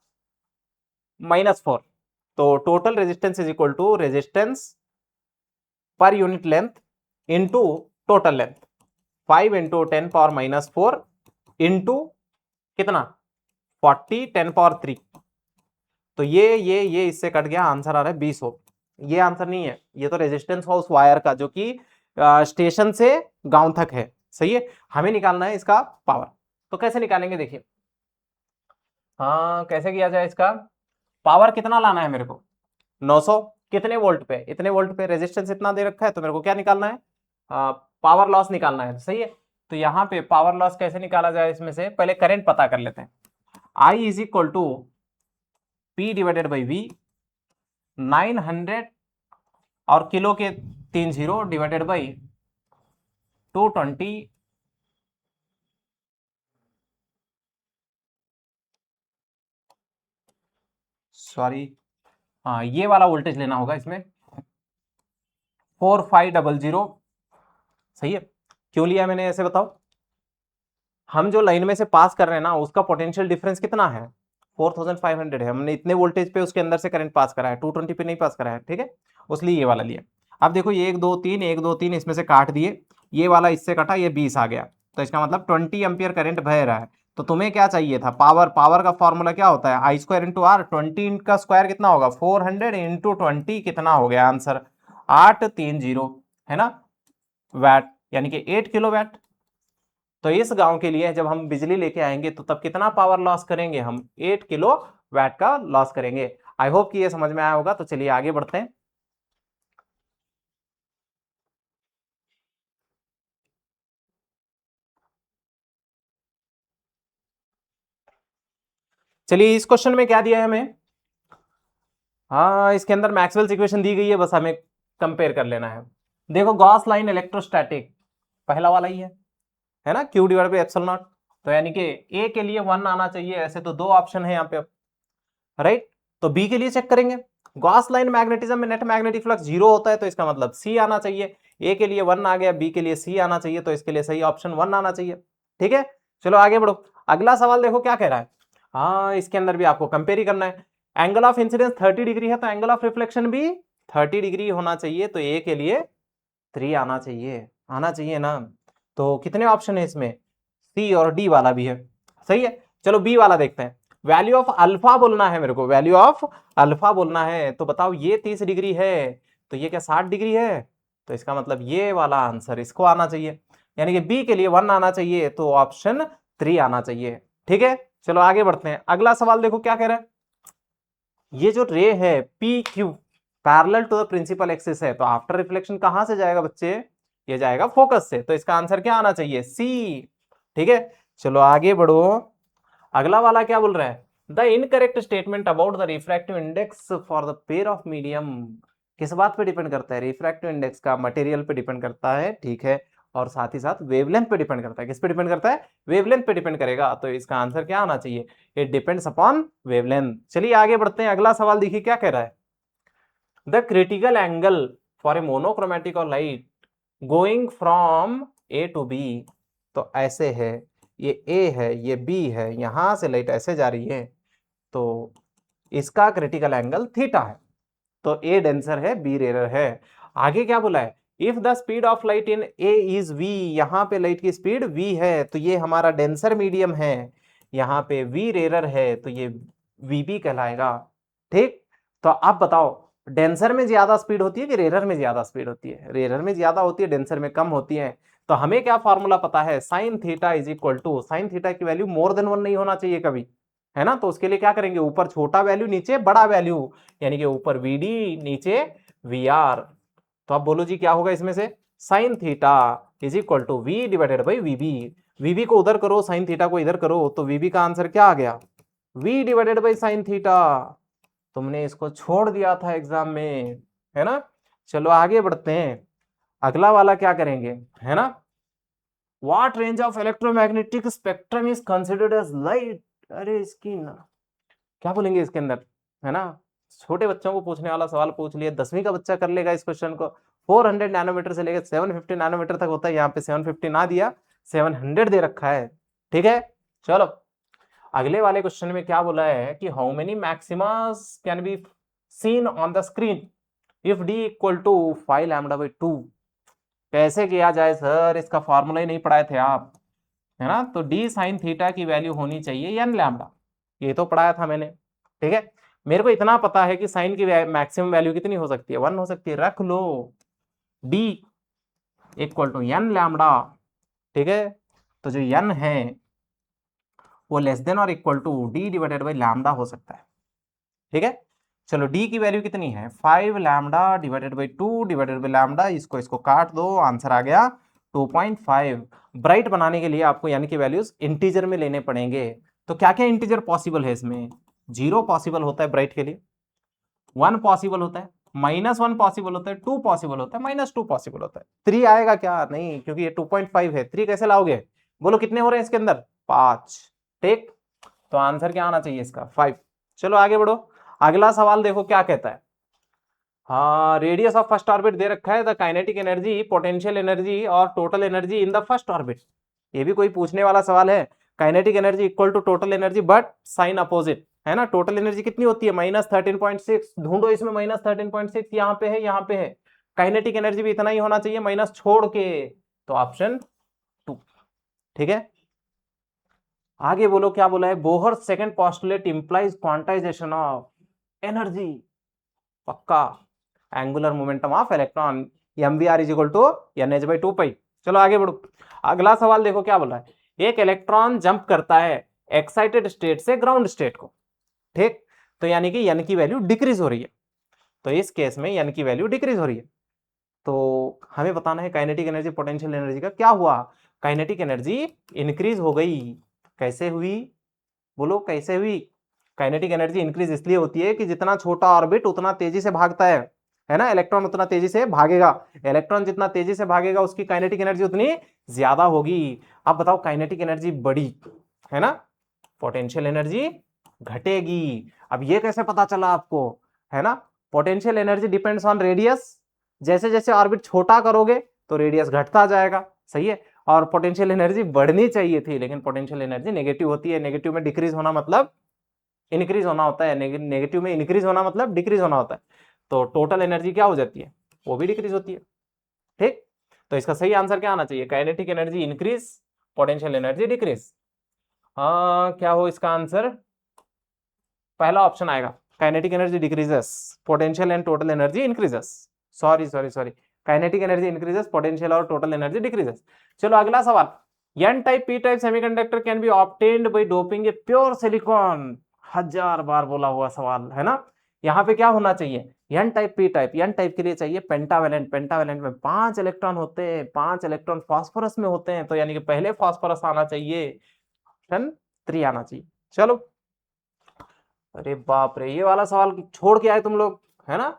-4, तो total resistance is equal to resistance per unit length into total length, 5 into 10 power -4 into कितना 40 10 पावर 3, तो ये इससे कट गया, आंसर आ रहा है 20 ओम। ये आंसर नहीं है, ये तो रेजिस्टेंस हो उस वायर का जो कि स्टेशन से गांव तक है, सही है। हमें निकालना है इसका पावर, तो कैसे निकालेंगे देखिए, हाँ कैसे किया जाए इसका, पावर कितना लाना है मेरे को 900, कितने वोल्ट पे, इतने वोल्ट पे, रेजिस्टेंस इतना दे रखा है, तो मेरे को क्या निकालना है, पावर लॉस निकालना है, सही है। तो यहाँ पे पावर लॉस कैसे निकाला जाए, इसमें से पहले करंट पता कर लेते हैं, I is equal to P divided by V, 900 और किलो के 3 0 डिवाइडेड बाई 220 सॉरी, हाँ ये वाला वोल्टेज लेना होगा इसमें 4500। सही है। क्यों लिया मैंने ऐसे बताओ, हम जो लाइन में से पास कर रहे हैं ना उसका पोटेंशियल डिफरेंस कितना है 4500 है, हमने इतने वोल्टेज पे उसके अंदर से करंट पास करा है, 220 पे नहीं पास करा है, ठीक है, उसलिए ये वाला लिया। अब देखो ये 1 2 3 1 2 3 इसमें से काट दिए, ये वाला इससे कटा, ये 20 आ गया, तो इसका मतलब 20 एम्पियर करंट बह रहा है। तो तुम्हें क्या चाहिए था, पावर, पावर का फॉर्मूला क्या होता है आई स्क्वायर इंटू आर, 20 का स्क्वायर कितना होगा 400 इंटू 20 कितना हो गया आंसर 830 है ना वैट, यानी कि 8 किलो वैट। तो इस गांव के लिए जब हम बिजली लेके आएंगे तो तब कितना पावर लॉस करेंगे, हम 8 किलो वैट का लॉस करेंगे। आई होप कि ये समझ में आया होगा। तो चलिए आगे बढ़ते हैं। चलिए इस क्वेश्चन में क्या दिया है हमें, हाँ इसके अंदर मैक्सवेल्स इक्वेशन दी गई है, बस हमें कंपेयर कर लेना है। देखो गॉस लाइन इलेक्ट्रोस्टैटिक पहला वाला ही है ना, Q divide by epsilon not. तो यानी कि ए के लिए 1 आना चाहिए, ऐसे तो 2 ऑप्शन है यहाँ पे, राइट। तो बी के लिए चेक करेंगे, गॉस लाइन मैग्नेटिज्म में नेट मैग्नेटिक फ्लक्स 0 होता है, तो इसका मतलब सी आना चाहिए। ए के लिए 1 आ गया, बी के लिए सी आना चाहिए, तो इसके लिए सही ऑप्शन 1 आना चाहिए। ठीक है, चलो आगे बढ़ो। अगला सवाल देखो क्या कह रहा है, हाँ इसके अंदर भी आपको कंपेयर ही करना है। एंगल ऑफ इंसिडेंस 30 डिग्री है, तो एंगल ऑफ रिफ्लेक्शन भी 30 डिग्री होना चाहिए, तो ए के लिए 3 आना चाहिए ना। तो कितने ऑप्शन है इसमें, सी और डी वाला भी है, सही है। चलो बी वाला देखते हैं, वैल्यू ऑफ अल्फा बोलना है मेरे को, वैल्यू ऑफ अल्फा बोलना है। तो बताओ ये 30 डिग्री है, तो ये क्या 60 डिग्री है, तो इसका मतलब ये वाला आंसर इसको आना चाहिए, यानी कि बी के लिए 1 आना चाहिए, तो ऑप्शन 3 आना चाहिए। ठीक है, चलो आगे बढ़ते हैं। अगला सवाल देखो क्या कह रहा है, ये जो रे है P Q parallel to the principal axis है, तो आफ्टर रिफ्लेक्शन कहां से जाएगा बच्चे, ये जाएगा फोकस से, तो इसका आंसर क्या आना चाहिए सी। ठीक है, चलो आगे बढ़ो। अगला वाला क्या बोल रहा है, the incorrect statement about the refractive index for the pair of medium, किस बात पे डिपेंड करता है, रिफ्रैक्टिव इंडेक्स का मटेरियल पे डिपेंड करता है, ठीक है, और साथ ही साथ वेवलेंथ पे डिपेंड करता है। किस पे डिपेंड करता है, वेवलेंथ पे डिपेंड करेगा, तो इसका आंसर क्या आना चाहिए, इट डिपेंड्स अपॉन वेवलेंथ। चलिए आगे बढ़ते हैं, अगला सवाल देखिए क्या कह रहा है, the critical angle for a monochromatic और light going from A to B, तो ऐसे है, ये ए है, ये बी है, यहां से लाइट ऐसे जा रही है, तो इसका क्रिटिकल एंगल थीटा है, तो ए डेंसर है, बी रेयर है। आगे क्या बोला है, if the speed of light in A is V, यहां पे लाइट की स्पीड वी है, तो ये हमारा डेंसर मीडियम है, यहां पे वी रेयर है, तो ये वीबी कहलाएगा। ठीक, तो आप बताओ डेंसर में ज्यादा स्पीड होती है कि रेयर में ज्यादा स्पीड होती है, रेयर में ज्यादा होती है, डेंसर में कम होती है। तो हमें क्या फॉर्मूला पता है, sine theta is equal to, sine theta की वैल्यू मोर देन 1 नहीं होना चाहिए कभी, है ना। तो उसके लिए क्या करेंगे, ऊपर छोटा वैल्यू नीचे बड़ा वैल्यू, यानी कि ऊपर वीडी नीचे वी आर। तो आप बोलो जी क्या होगा इसमें से, sine theta is equal to V divided by VB, VB को उधर करो साइन थीटा को इधर करो, तो वीबी का आंसर क्या आ गया, V divided by sine theta. तुमने इसको छोड़ दिया था एग्जाम में, है ना। चलो आगे बढ़ते हैं, अगला वाला क्या करेंगे, है ना, what range of electromagnetic spectrum is considered as light, अरे इसकी ना क्या बोलेंगे इसके अंदर, है ना। छोटे बच्चों को पूछने वाला सवाल पूछ लिया, 10वीं का बच्चा कर लेगा इस क्वेश्चन को। 400 नैनोमीटर से लेकर 750 नैनोमीटर तक होता है, यहाँ पे 750 ना दिया, 700 दे रखा है। ठीक है, चलो अगले वाले क्वेश्चन में क्या बोला है कि how many maximas can be seen on the screen if D equal to 5 lambda by 2, कैसे किया जाए सर, इसका फॉर्मूला ही नहीं पढ़ाए थे आप, है ना। तो डी साइन थीटा की वैल्यू होनी चाहिए एन लैम्डा, ये तो पढ़ाया था मैंने। ठीक है, मेरे को इतना पता है कि साइन की मैक्सिमम वैल्यू कितनी हो सकती है, 1 हो सकती है, रख लो D equal to N lambda. ठीक है, तो जो एन है वो लेस देन और equal to D divided by lambda हो सकता है। ठीक है, चलो डी की वैल्यू कितनी है, 5 lambda divided by 2 divided by lambda, इसको इसको काट दो, आंसर आ गया 2.5। ब्राइट बनाने के लिए आपको यानी कि वैल्यूज इंटीजर में लेने पड़ेंगे। तो क्या क्या इंटीजर पॉसिबल है इसमें, 0 पॉसिबल होता है ब्राइट के लिए, 1 पॉसिबल होता है, -1 पॉसिबल होता है, 2 पॉसिबल होता है, -2 पॉसिबल होता है। 3 आएगा क्या? नहीं, क्योंकि ये 2.5 है। 3 कैसे लाओगे? बोलो कितने हो रहे हैं इसके अंदर? 5। ठीक, तो आंसर क्या आना चाहिए इसका? 5। चलो आगे बढ़ो। अगला सवाल देखो क्या कहता है। हाँ, रेडियस ऑफ फर्स्ट ऑर्बिट दे रखा है, the kinetic energy, potential energy और total energy in the first orbit. ये भी कोई पूछने वाला सवाल है। Kinetic energy equal to total energy but sign opposite, है ना। टोटल एनर्जी कितनी होती है? -13.6। ढूंढो इसमें -13.6, यहाँ पे है, यहाँ पे है। काइनेटिक एनर्जी भी इतना ही होना चाहिए, माइनस छोड़ के, तो ऑप्शन 2। ठीक है, आगे बोलो क्या बोला है। Bohr second postulate implies quantization of energy. पक्का, angular momentum of electron mvr is equal to nh/2π। चलो आगे बढ़ो। अगला सवाल देखो क्या बोल रहा है। एक इलेक्ट्रॉन जंप करता है एक्साइटेड स्टेट से ग्राउंड स्टेट को। ठीक, तो यानी कि n की वैल्यू डिक्रीज हो रही है। तो इस केस में n की वैल्यू डिक्रीज हो रही है, तो हमें बताना है काइनेटिक एनर्जी पोटेंशियल एनर्जी का क्या हुआ। काइनेटिक एनर्जी इंक्रीज हो गई। कैसे हुई? बोलो कैसे हुई? काइनेटिक एनर्जी इंक्रीज इसलिए होती है कि जितना छोटा ऑर्बिट उतना तेजी से भागता है ना। इलेक्ट्रॉन उतना तेजी से भागेगा, इलेक्ट्रॉन जितना तेजी से भागेगा उसकी काइनेटिक एनर्जी उतनी ज्यादा होगी। अब बताओ, काइनेटिक एनर्जी बढ़ी, है ना, पोटेंशियल एनर्जी घटेगी। अब ये कैसे पता चला आपको, है ना। Potential energy depends on radius. जैसे जैसे ऑर्बिट छोटा करोगे तो रेडियस घटता जाएगा, सही है। और पोटेंशियल एनर्जी बढ़नी चाहिए थी, लेकिन पोटेंशियल एनर्जी नेगेटिव होती है। नेगेटिव में डिक्रीज होना मतलब इंक्रीज होना होता है, नेगेटिव में इंक्रीज होना मतलब डिक्रीज होना होता है। तो टोटल एनर्जी क्या हो जाती है? वो भी डिक्रीज होती है। ठीक, तो इसका सही आंसर क्या आना चाहिए? Kinetic energy increase, potential energy decrease. हाँ, क्या हो इसका आंसर? पहला ऑप्शन आएगा, kinetic energy decreases, potential and total energy increases. Sorry sorry sorry, kinetic energy increases, potential और टोटल एनर्जी डिक्रीजेस। चलो अगला सवाल। N type P type semiconductor can be obtained by doping a pure silicon. 1000 बार बोला हुआ सवाल है ना। यहाँ पे क्या होना चाहिए? N type P type, N type के लिए चाहिए पेंटावेलेंट। पेंटावेलेंट में 5 इलेक्ट्रॉन होते हैं, 5 इलेक्ट्रॉन फास्फोरस में होते हैं, तो यानी कि पहले फास्फोरस आना चाहिए, ऑप्शन 3 आना चाहिए। चलो, अरे बाप रे, ये वाला सवाल छोड़ के आए तुम लोग, है ना।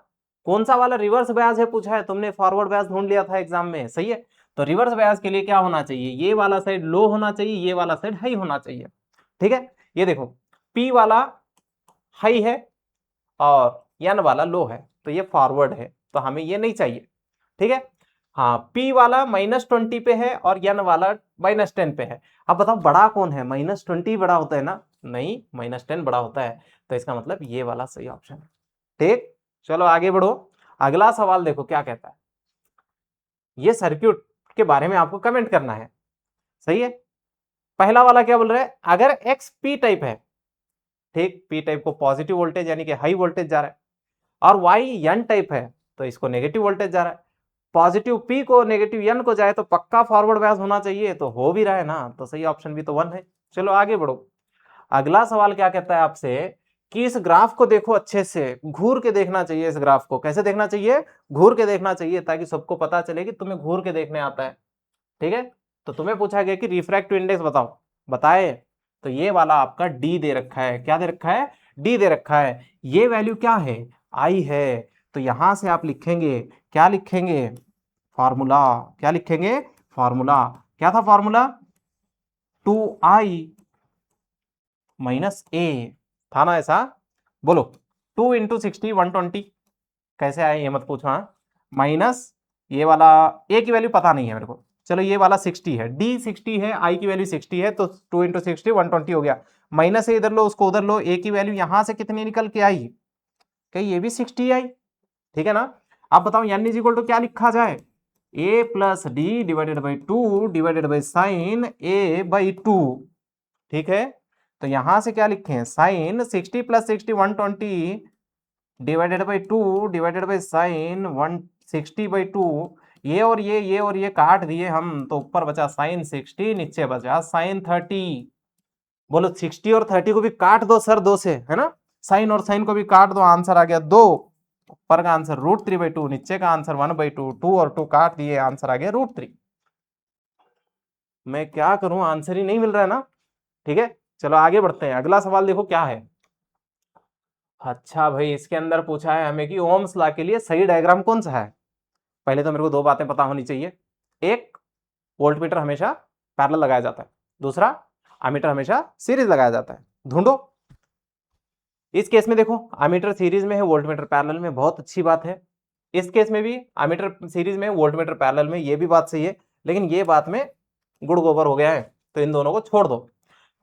कौन सा वाला? रिवर्स बयास है पूछा है तुमने, फॉरवर्ड बयास ढूंढ लिया था एग्जाम में, सही है। तो रिवर्स बयास के लिए क्या होना चाहिए? ये वाला साइड लो होना चाहिए, ये वाला साइड हाई होना चाहिए। ठीक है, ये देखो, पी वाला हाई है और एन वाला लो है, तो ये फॉरवर्ड है, तो हमें ये नहीं चाहिए। ठीक है, हाँ, पी वाला -20 पे है और एन वाला -10 पे है। अब बताओ बड़ा कौन है? -20 बड़ा होता है ना? नहीं, -10 बड़ा होता है, तो इसका मतलब ये वाला सही ऑप्शन है। ठीक, चलो आगे बढ़ो। अगला सवाल देखो क्या कहता है। ये सर्किट के बारे में आपको कमेंट करना है, सही है। पहला वाला क्या बोल रहा है? अगर एक्स पी टाइप है, ठीक, पी टाइप को पॉजिटिव वोल्टेज यानी कि हाई वोल्टेज जा रहा है, और वाई एन टाइप है तो इसको नेगेटिव वोल्टेज जा रहा है। पॉजिटिव पी को नेगेटिव एन को जाए तो पक्का फॉरवर्ड बायस होना चाहिए, तो हो भी रहा है ना, तो सही ऑप्शन भी तो 1 है। चलो आगे बढ़ो। अगला सवाल क्या कहता है आपसे कि इस ग्राफ को देखो अच्छे से, घूर के देखना चाहिए। इस ग्राफ को कैसे देखना चाहिए? घूर के देखना चाहिए, ताकि सबको पता चले कि तुम्हें घूर के देखने आता है। ठीक है, तो तुम्हें पूछा गया कि रिफ्रैक्टिव इंडेक्स बताओ, बताए, तो ये वाला आपका डी दे रखा है। क्या दे रखा है? डी दे रखा है। ये वैल्यू क्या है? आई है। तो यहां से आप लिखेंगे, क्या लिखेंगे? फॉर्मूला। क्या लिखेंगे? फॉर्मूला। क्या था फॉर्मूला? 2i -a था ना ऐसा? बोलो, 2 × 60 120 कैसे आए ये मत पूछो। हाँ, माइनस ये वाला a की वैल्यू पता नहीं है मेरे को, चलो ये वाला 60 है, d 60 है, i की वैल्यू 60 है, तो 2 × 60 120 हो गया। माइनस से इधर लो, उसको उधर लो, a की वैल्यू यहां से कितनी निकल के आई? क्या ये भी 60 आई? ठीक है ना। अब बताओ n इज इक्वल टू क्या लिखा जाए? a plus D divided by 2 divided by sine a/2। ठीक है, तो यहां से क्या लिखे? Sine 60 + 60 120 divided by 2 divided by sine 160/2। ये और ये काट दिए हम, तो ऊपर बचा साइन 60, नीचे बचा साइन 30। बोलो 60 और 30 को भी काट दो सर, 2 से, है ना। साइन और साइन को भी काट दो, आंसर आ गया 2। ऊपर का आंसर √3/2, नीचे का आंसर 1/2। 2 और 2 काट दिए, आंसर आ गया √3। मैं क्या करूं, आंसर ही नहीं मिल रहा है ना। ठीक है, चलो आगे बढ़ते हैं। अगला सवाल देखो क्या है। अच्छा भाई, इसके अंदर पूछा है हमें कि ओम्स लॉ के लिए सही डायग्राम कौन सा है। पहले तो मेरे को दो बातें पता होनी चाहिए। एक, वोल्टमीटर हमेशा पैरेलल लगाया जाता है। दूसरा, एमीटर हमेशा सीरीज लगाया जाता है। ढूंढो। इस केस में देखो, एमीटर सीरीज में है, वोल्टमीटर पैरेलल में, बहुत अच्छी बात है। इस केस में भी एमीटर सीरीज में, वोल्टमीटर पैरेलल में, ये भी बात सही है। लेकिन ये बात में गुड़ गोबर हो गया है, तो इन दोनों को छोड़ दो।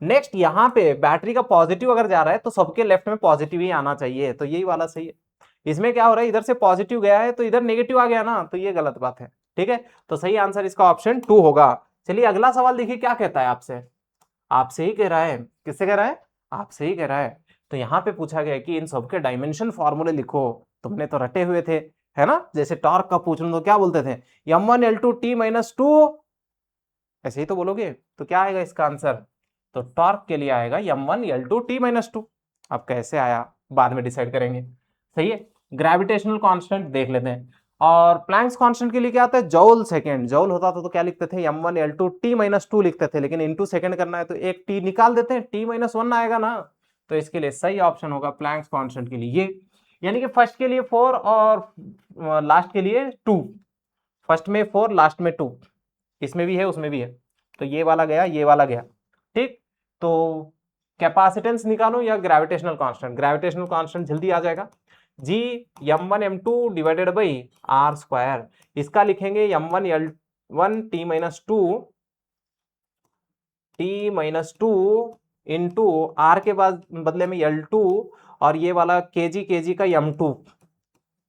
नेक्स्ट, यहाँ पे बैटरी का पॉजिटिव अगर जा रहा है तो सबके लेफ्ट में पॉजिटिव ही आना चाहिए, तो यही वाला सही है। इसमें क्या हो रहा है, इधर से पॉजिटिव गया है तो इधर नेगेटिव आ गया ना, तो ये गलत बात है। ठीक है, तो सही आंसर इसका ऑप्शन 2 होगा। चलिए अगला सवाल देखिए क्या कहता है आपसे। आपसे ही कह रहा है। किससे कह रहा है? आपसे ही कह रहा है। तो यहाँ पे पूछा गया कि इन सबके डायमेंशन फॉर्मूले लिखो। तुमने तो रटे हुए थे, है ना? जैसे टॉर्क का पूछ लो तो क्या बोलते थे, m1l2t-2, ऐसे ही तो बोलोगे। तो क्या आएगा इसका आंसर? तो टॉर्क के लिए आएगा m1l2t-2। अब कैसे आया बाद में डिसाइड करेंगे। सही है। ग्रेविटेशनल कांस्टेंट देख लेते हैं। और प्लैंक्स कांस्टेंट के लिए क्या आता है? जॉल सेकंड। जॉल होता था तो क्या लिखते थे, m1l2t-2 लिखते थे, लेकिन इनटू सेकंड करना है तो एक t निकाल देते हैं, t-1 आएगा ना। तो इसके लिए सही ऑप्शन होगा प्लैंक्स कांस्टेंट के लिए ये। यानी कि फर्स्ट के लिए 4 और लास्ट के लिए 2। फर्स्ट में 4, लास्ट में 2। इसमें भी है, उसमें भी है। तो ये वाला गया, ये वाला गया। ठीक। तो कैपेसिटेंस निकालो या ग्रेविटेशनल कांस्टेंट। ग्रेविटेशनल कांस्टेंट जल्दी आ जाएगा। जी, m1m2 divided by R square. इसका लिखेंगे m1l1t-2 t-2 इंटू आर के बाद बदले में l2, और ये वाला kg का m2।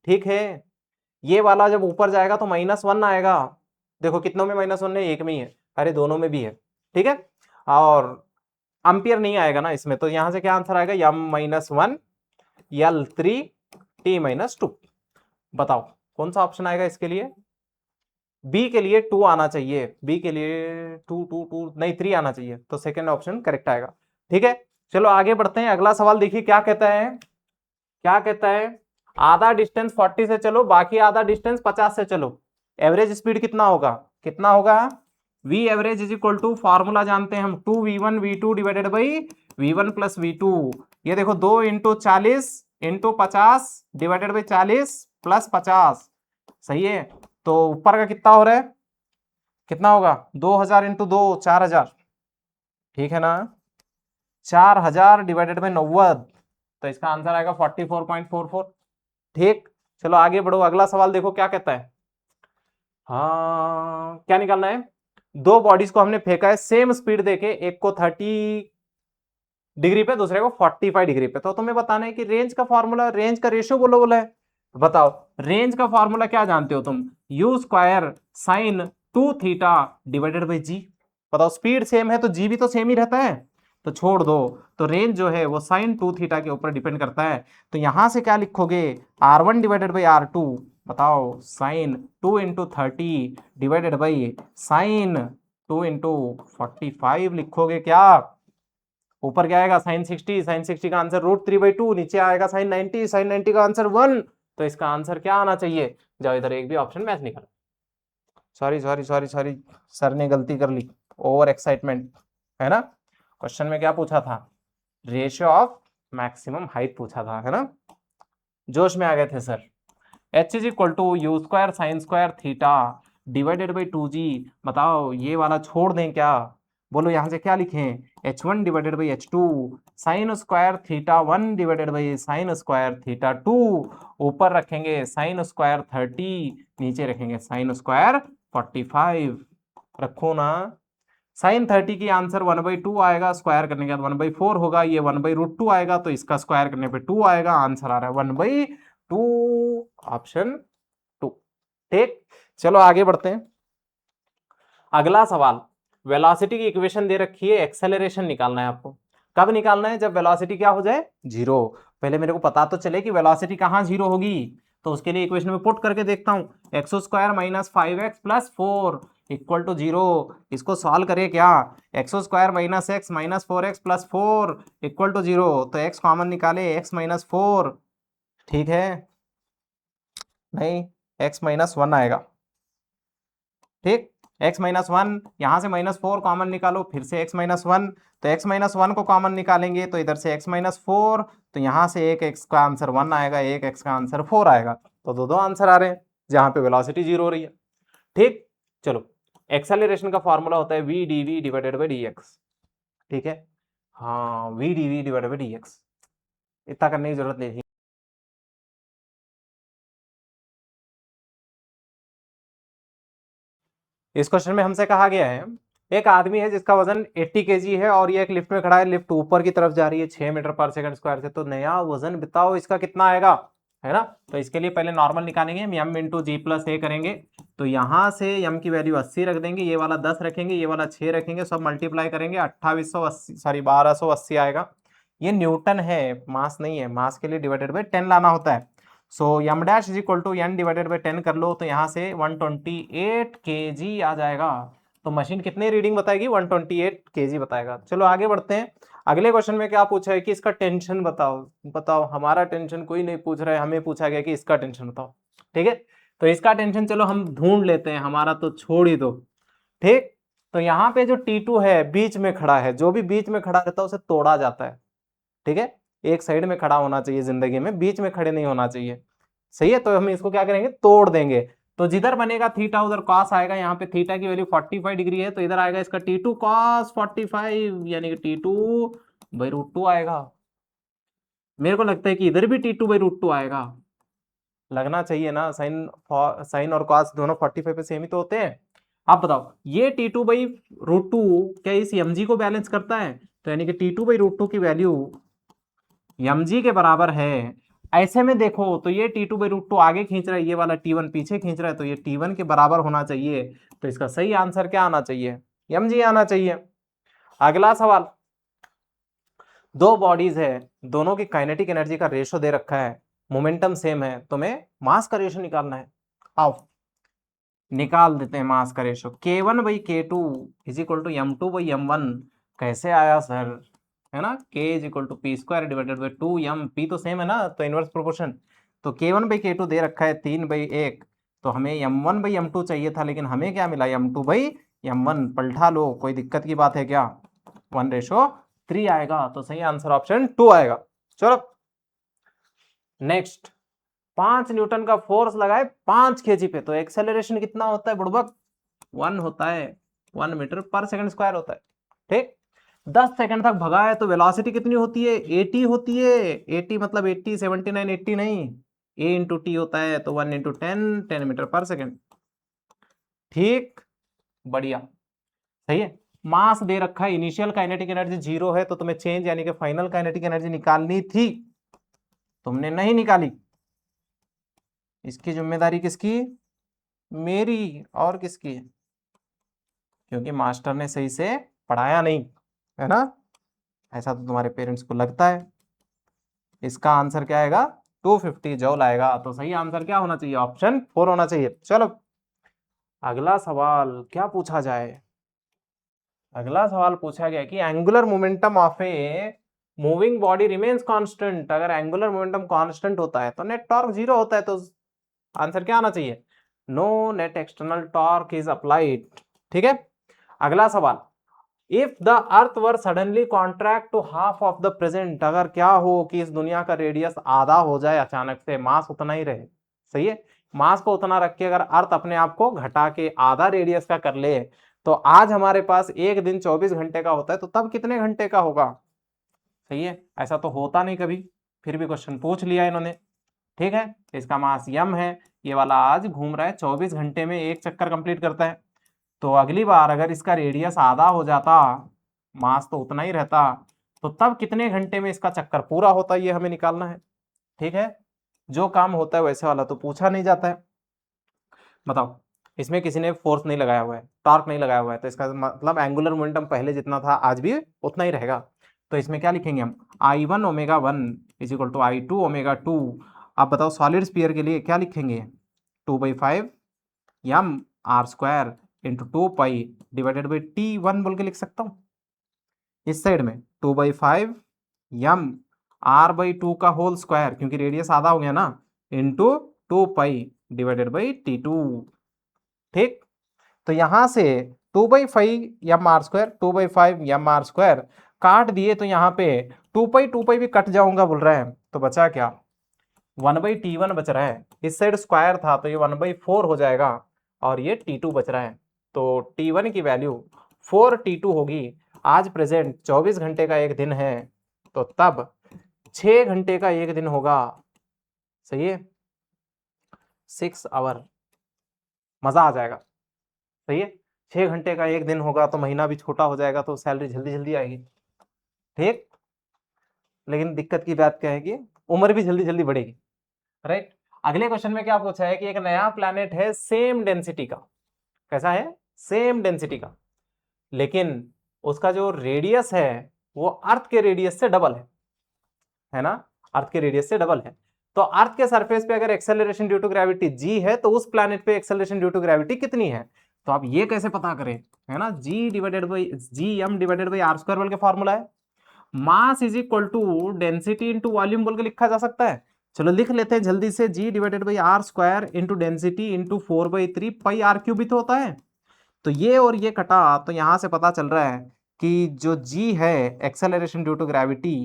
ठीक है। ये वाला जब ऊपर जाएगा तो -1 आएगा। देखो कितनों में -1 है, एक में ही है। अरे दोनों में भी है। ठीक है। और एम्पियर नहीं आएगा ना इसमें, तो यहां से क्या आंसर आएगा, m-1l3t-2। बताओ कौन सा ऑप्शन आएगा इसके लिए। बी के लिए 2 आना चाहिए। बी के लिए 2 नहीं 3 आना चाहिए, तो सेकंड ऑप्शन करेक्ट आएगा। ठीक है। चलो आगे बढ़ते हैं। अगला सवाल देखिए क्या कहता है। क्या कहता है, आधा डिस्टेंस 40 से चलो, बाकी आधा डिस्टेंस 50 से चलो। एवरेज स्पीड कितना होगा? कितना होगा? v average is equal to, formula जानते हैं हम, 2v1v2 divided by v1 plus v2। ये देखो 2 into 40 into 50 divided by 40 plus 50। सही है। तो ऊपर का कितना हो रहा है, कितना होगा? 2000 इंटू 2, 4000। ठीक है ना? 4000 डिवाइडेड बाई 90, तो इसका आंसर आएगा 44.44। ठीक। चलो आगे बढ़ो। अगला सवाल देखो क्या कहता है। हाँ, क्या निकालना है? दो बॉडीज को हमने फेंका है सेम स्पीड देके, एक को 30 डिग्री पे, दूसरे को 45 डिग्री पे। तो तुम्हें बताना है कि रेंज का फॉर्मूला, रेंज का रेशियो बोलो बोला है। बताओ रेंज का फॉर्मूला क्या जानते हो तुम? U square sine 2 theta divided by g. बताओ स्पीड सेम है तो जी भी तो सेम ही रहता है, तो छोड़ दो। तो रेंज जो है वो साइन 2 थीटा के ऊपर डिपेंड करता है। तो यहां से क्या लिखोगे, R1 डिवाइडेड बाई R2। बताओ sine 2 into 30 divided by sine 2 into 45 लिखोगे क्या? ऊपर क्या आएगा, साइन 60। साइन 60 का आंसर √3/2। नीचे आएगा साइन 90। साइन 90 का आंसर 1। तो इसका आंसर क्या आना चाहिए? जाओ इधर एक भी ऑप्शन मैच नहीं कर। Sorry sorry sorry sorry, sir ने गलती कर ली। ओवर एक्साइटमेंट, है ना? क्वेश्चन में क्या पूछा था? रेशियो ऑफ मैक्सिमम हाइट पूछा था, है ना? जोश में आ गए थे sir. h is equal to U square sine square theta divided by 2g। बताओ ये वाला छोड़ दें क्या? बोलो यहां से क्या लिखें, h1 divided by h2 sign square theta 1 divided by sign square theta 2। ऊपर रखेंगे साइन स्क्वायर 30, नीचे रखेंगे साइन स्क्वायर 45। रखो ना। साइन 30 की आंसर 1/2 आएगा, स्क्वायर करने के बाद 1/4 होगा। ये 1/√2 आएगा, तो इसका स्क्वायर करने पे 2 आएगा। आंसर आ रहा है 1/2, ऑप्शन 2। ठीक। चलो आगे बढ़ते हैं। अगला सवाल, वेलोसिटी की इक्वेशन दे रखी है, एक्सेलरेशन निकालना है आपको। कब निकालना है? जब वेलोसिटी क्या हो जाए, 0। पहले मेरे को पता तो चले कि वेलोसिटी कहां 0 होगी। तो उसके लिए इक्वेशन में पुट करके देखता हूं। x² - 5x + 4 = 0। इसको सॉल्व करें क्या? x² - x - 4x + 4 = 0। तो x कॉमन निकाले, x - 4। ठीक है, नहीं, x - 1 आएगा। ठीक। x माइनस वन, यहाँ से -4 कॉमन निकालो, फिर से x माइनस वन, तो x माइनस वन को कॉमन निकालेंगे तो इधर से x माइनस फोर, तो यहाँ से एक x का आंसर 1 आएगा, एक x का आंसर 4 आएगा, तो दो दो आंसर आ रहे हैं जहाँ पे वेलोसिटी 0 हो रही है। ठीक, चलो एक्सेलरेशन का फॉर्मूला होता है v dv divided by dx। ठीक है, हाँ v dv divided by dx, इतना करने की जरूरत नहीं थी। इस क्वेश्चन में हमसे कहा गया है एक आदमी है जिसका वजन 80 केजी है और ये एक लिफ्ट में खड़ा है, लिफ्ट ऊपर की तरफ जा रही है 6 मीटर पर सेकंड स्क्वायर से, तो नया वजन बताओ इसका कितना आएगा, है ना। तो इसके लिए पहले नॉर्मल निकालेंगे, हम m इंटू जी प्लस ए करेंगे, तो यहाँ से m की वैल्यू 80 रख देंगे, ये वाला 10 रखेंगे, ये वाला 6 रखेंगे, सब मल्टीप्लाई करेंगे 2880 सॉरी 1280 आएगा। ये न्यूटन है, मास नहीं है, मास के लिए डिवाइडेड बाई 10 लाना होता है। So M dash is equal to N divided by 10 कर लो, तो यहाँ से 128 kg आ जाएगा। तो मशीन कितनी रीडिंग बताएगी, 128 kg बताएगा। चलो आगे बढ़ते हैं, अगले क्वेश्चन में क्या पूछा है कि इसका टेंशन बताओ। बताओ, हमारा टेंशन कोई नहीं पूछ रहा है, हमें पूछा गया कि इसका टेंशन बताओ। ठीक है, तो इसका टेंशन चलो हम ढूंढ लेते हैं, हमारा तो छोड़ ही दो। ठीक, तो यहाँ पे जो T2 है बीच में खड़ा है, जो भी बीच में खड़ा रहता है उसे तोड़ा जाता है। ठीक है, एक साइड में खड़ा होना चाहिए जिंदगी में, बीच में खड़े नहीं होना चाहिए। सही है, तो हम इसको क्या करेंगे, तोड़ देंगे। तो जिधर बनेगा थीटा उधर कॉस आएगा, यहाँ पे थीटा की वैल्यू 45 डिग्री है, तो इधर आएगा इसका T2 कॉस 45, यानी कि T2/√2 आएगा। मेरे को लगता है कि इधर भी T2/√2 आएगा, लगना चाहिए ना, साइन और कॉस दोनों 45 पे सेम ही तो होते हैं। आप बताओ ये T2/√2 क्या इस mg को बैलेंस करता है, तो यानी कि T2/√2 की वैल्यू mg के बराबर है। ऐसे में देखो तो ये T2/√2 आगे खींच रहा है, ये वाला T1 पीछे खींच रहा है, तो ये T1 के बराबर होना चाहिए। तो इसका सही आंसर क्या आना चाहिए, mg आना चाहिए। अगला सवाल, दो बॉडीज है, दोनों की काइनेटिक एनर्जी का रेशो दे रखा है, मोमेंटम सेम है, तुम्हें मास का रेशो निकालना है। आओ निकाल देते हैं मास का ratio, K1/K2 is equal to M2/M1। कैसे आया सर, है ना, K is equal to P square divided by 2m, p तो सेम है ना, तो इनवर्स प्रोपोर्शन। तो K1/K2 दे रखा है 3/1, तो हमें M1/M2 चाहिए था, लेकिन हमें क्या मिला, M2/M1। पलटा लो, कोई दिक्कत की बात है क्या, 1:3 आएगा, तो सही आंसर ऑप्शन 2 आएगा। चलो नेक्स्ट, 5 न्यूटन का फोर्स लगाए 5 kg पे, तो एक्सेलरेशन कितना होता है बुड़बक, 1 होता है, 1 मीटर पर सेकंड स्क्वायर होता है। ठीक, 10 सेकंड तक भगा है तो वेलोसिटी कितनी होती है, 80 होती है। 80 मतलब 80, 79, 80 नहीं, a इंटू टी होता है, तो 1 इंटू 10 मीटर पर सेकंड। ठीक, बढ़िया, सही है। मास दे रखा है, इनिशियल काइनेटिक एनर्जी 0 है, तो तुम्हें चेंज यानी कि फाइनल काइनेटिक एनर्जी निकालनी थी, तुमने नहीं निकाली। इसकी जिम्मेदारी किसकी, मेरी और किसकी, क्योंकि मास्टर ने सही से पढ़ाया नहीं, है ना, ऐसा तो तुम्हारे पेरेंट्स को लगता है। इसका आंसर क्या आएगा, 250 जूल आएगा, तो सही आंसर क्या होना चाहिए, ऑप्शन 4 होना चाहिए। चलो अगला सवाल क्या पूछा जाए, अगला सवाल पूछा गया कि angular momentum of a moving body remains constant. अगर एंगुलर मोमेंटम कांस्टेंट होता है तो नेट टॉर्क 0 होता है, तो आंसर क्या आना चाहिए, no net external torque is applied. ठीक है, अगला सवाल, if the earth were suddenly contract to half of the present. अगर क्या हो कि इस दुनिया का रेडियस आधा हो जाए अचानक से, मास उतना ही रहे, सही है, मास को उतना रख के अगर अर्थ अपने आप को घटा के आधा रेडियस का कर ले, तो आज हमारे पास एक दिन 24 घंटे का होता है, तो तब कितने घंटे का होगा। सही है, ऐसा तो होता नहीं कभी, फिर भी क्वेश्चन पूछ लिया इन्होंने। ठीक है, इसका मास यम है, ये वाला आज घूम रहा है 24 घंटे में एक चक्कर कंप्लीट करता है, तो अगली बार अगर इसका रेडियस आधा हो जाता, मास तो उतना ही रहता, तो तब कितने घंटे में इसका चक्कर पूरा होता, ये हमें निकालना है। ठीक है, जो काम होता है वैसे वाला तो पूछा नहीं जाता है। बताओ, इसमें किसी ने फोर्स नहीं लगाया हुआ है, टॉर्क नहीं लगाया हुआ है, तो इसका मतलब एंगुलर मोमेंटम पहले जितना था आज भी उतना ही रहेगा। तो इसमें क्या लिखेंगे हम, I1 ω1 is equal to I2 ω2। आप बताओ सॉलिड स्फीयर के लिए क्या लिखेंगे, 2/5 m r² into 2 divided by T1 बोल के लिख सकता हूँ। इस साइड में 2/5 m r/2 का होल स्क्वायर, क्योंकि रेडियस आधा हो गया ना, इंटू 2 डिवाइडेड बाई T2। ठीक, तो यहां से 2/5 M R square 2/5 M R square काट दिए, तो यहाँ पे 2 पाई भी कट जाऊंगा बोल रहा है, तो बचा क्या 1/T1 बच रहा है। इस साइड स्क्वायर था तो ये 1/4 हो जाएगा और ये T2 बच रहा है। तो T1 की वैल्यू 4T2 होगी। आज प्रेजेंट 24 घंटे का एक दिन है, तो तब 6 घंटे का एक दिन होगा। सही है, 6 आवर, मजा आ जाएगा। सही है, 6 घंटे का एक दिन होगा तो महीना भी छोटा हो जाएगा, तो सैलरी जल्दी जल्दी आएगी। ठीक, लेकिन दिक्कत की बात क्या है कि उम्र भी जल्दी जल्दी बढ़ेगी। राइट। अगले क्वेश्चन में क्या पूछा है कि एक नया प्लैनेट है सेम डेंसिटी का। कैसा है, सेम डेंसिटी का, लेकिन उसका जो रेडियस है वो अर्थ के रेडियस से डबल है ना, अर्थ के रेडियस से डबल है। तो अर्थ के सरफेस पे अगर acceleration due to gravity g है, तो उस प्लैनेट पे एक्सेलरेशन ड्यू टू ग्रेविटी कितनी है। तो आप ये कैसे पता करें, है ना, g divided by gm divided by r square बोल के फॉर्मूला है। Mass is equal to density into volume बोल के लिखा जा सकता है। चलो लिख लेते हैं जल्दी से, g divided by r square into density into 4/3 pi r cube भी तो होता है। तो ये और ये कटा, तो यहां से पता चल रहा है कि जो g है acceleration due to gravity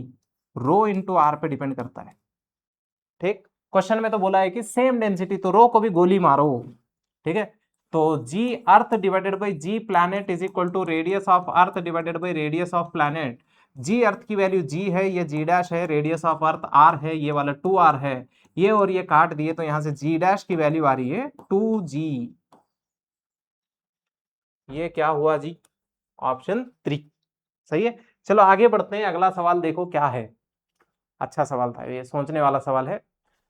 rho into R पे डिपेंड करता है। ठीक, क्वेश्चन में तो बोला है कि सेम डेंसिटी, तो रो को भी गोली मारो। ठीक है, तो g earth divided by g planet is equal to radius of earth divided by radius of planet. g earth की वैल्यू g है, ये g डैश है, रेडियस ऑफ अर्थ r है, ये वाला 2r है, ये और ये काट दिए तो यहां से g डैश की वैल्यू आ रही है 2g। ये क्या हुआ जी, ऑप्शन 3 सही है। चलो आगे बढ़ते हैं, अगला सवाल देखो क्या है। अच्छा सवाल था ये, सोचने वाला सवाल है।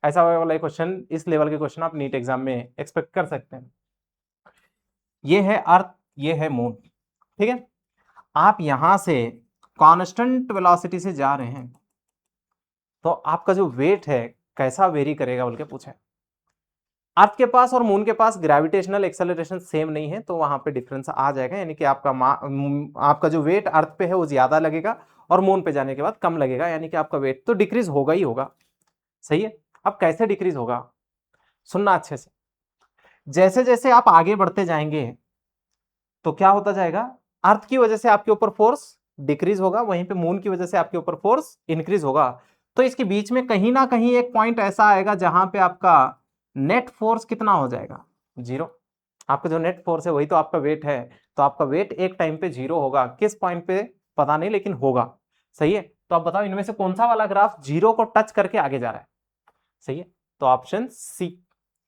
ऐसा वाला क्वेश्चन, इस लेवल के क्वेश्चन आप नीट एग्जाम में एक्सपेक्ट कर सकते हैं। ये है अर्थ, ये है मून। ठीक है, आप यहां से कांस्टेंट वेलोसिटी से जा रहे हैं, तो आपका जो वेट है कैसा वेरी करेगा बोल के पूछा है। अर्थ के पास और मून के पास ग्रेविटेशनल एक्सेलरेशन सेम नहीं है, तो वहां पे डिफरेंस आ जाएगा, यानी कि आपका जो वेट अर्थ पे है वो ज्यादा लगेगा और मून पे जाने के बाद कम लगेगा, यानी कि आपका वेट तो डिक्रीज होगा ही होगा। सही है, अब कैसे डिक्रीज होगा, सुनना अच्छे से। जैसे जैसे आप आगे बढ़ते जाएंगे तो क्या होता जाएगा, अर्थ की वजह से आपके ऊपर फोर्स डिक्रीज होगा, वहीं पे मून की वजह से आपके ऊपर फोर्स इंक्रीज होगा। तो इसके बीच में कहीं ना कहीं एक पॉइंट ऐसा आएगा जहां पे आपका नेट फोर्स कितना हो जाएगा, 0। आपका जो नेट फोर्स है वही तो आपका वेट है, तो आपका वेट एक टाइम पे 0 होगा। किस पॉइंट पे पता नहीं, लेकिन होगा। सही है, तो आप बताओ इनमें से कौन सा वाला ग्राफ 0 को टच करके आगे जा रहा है। सही है, तो ऑप्शन सी,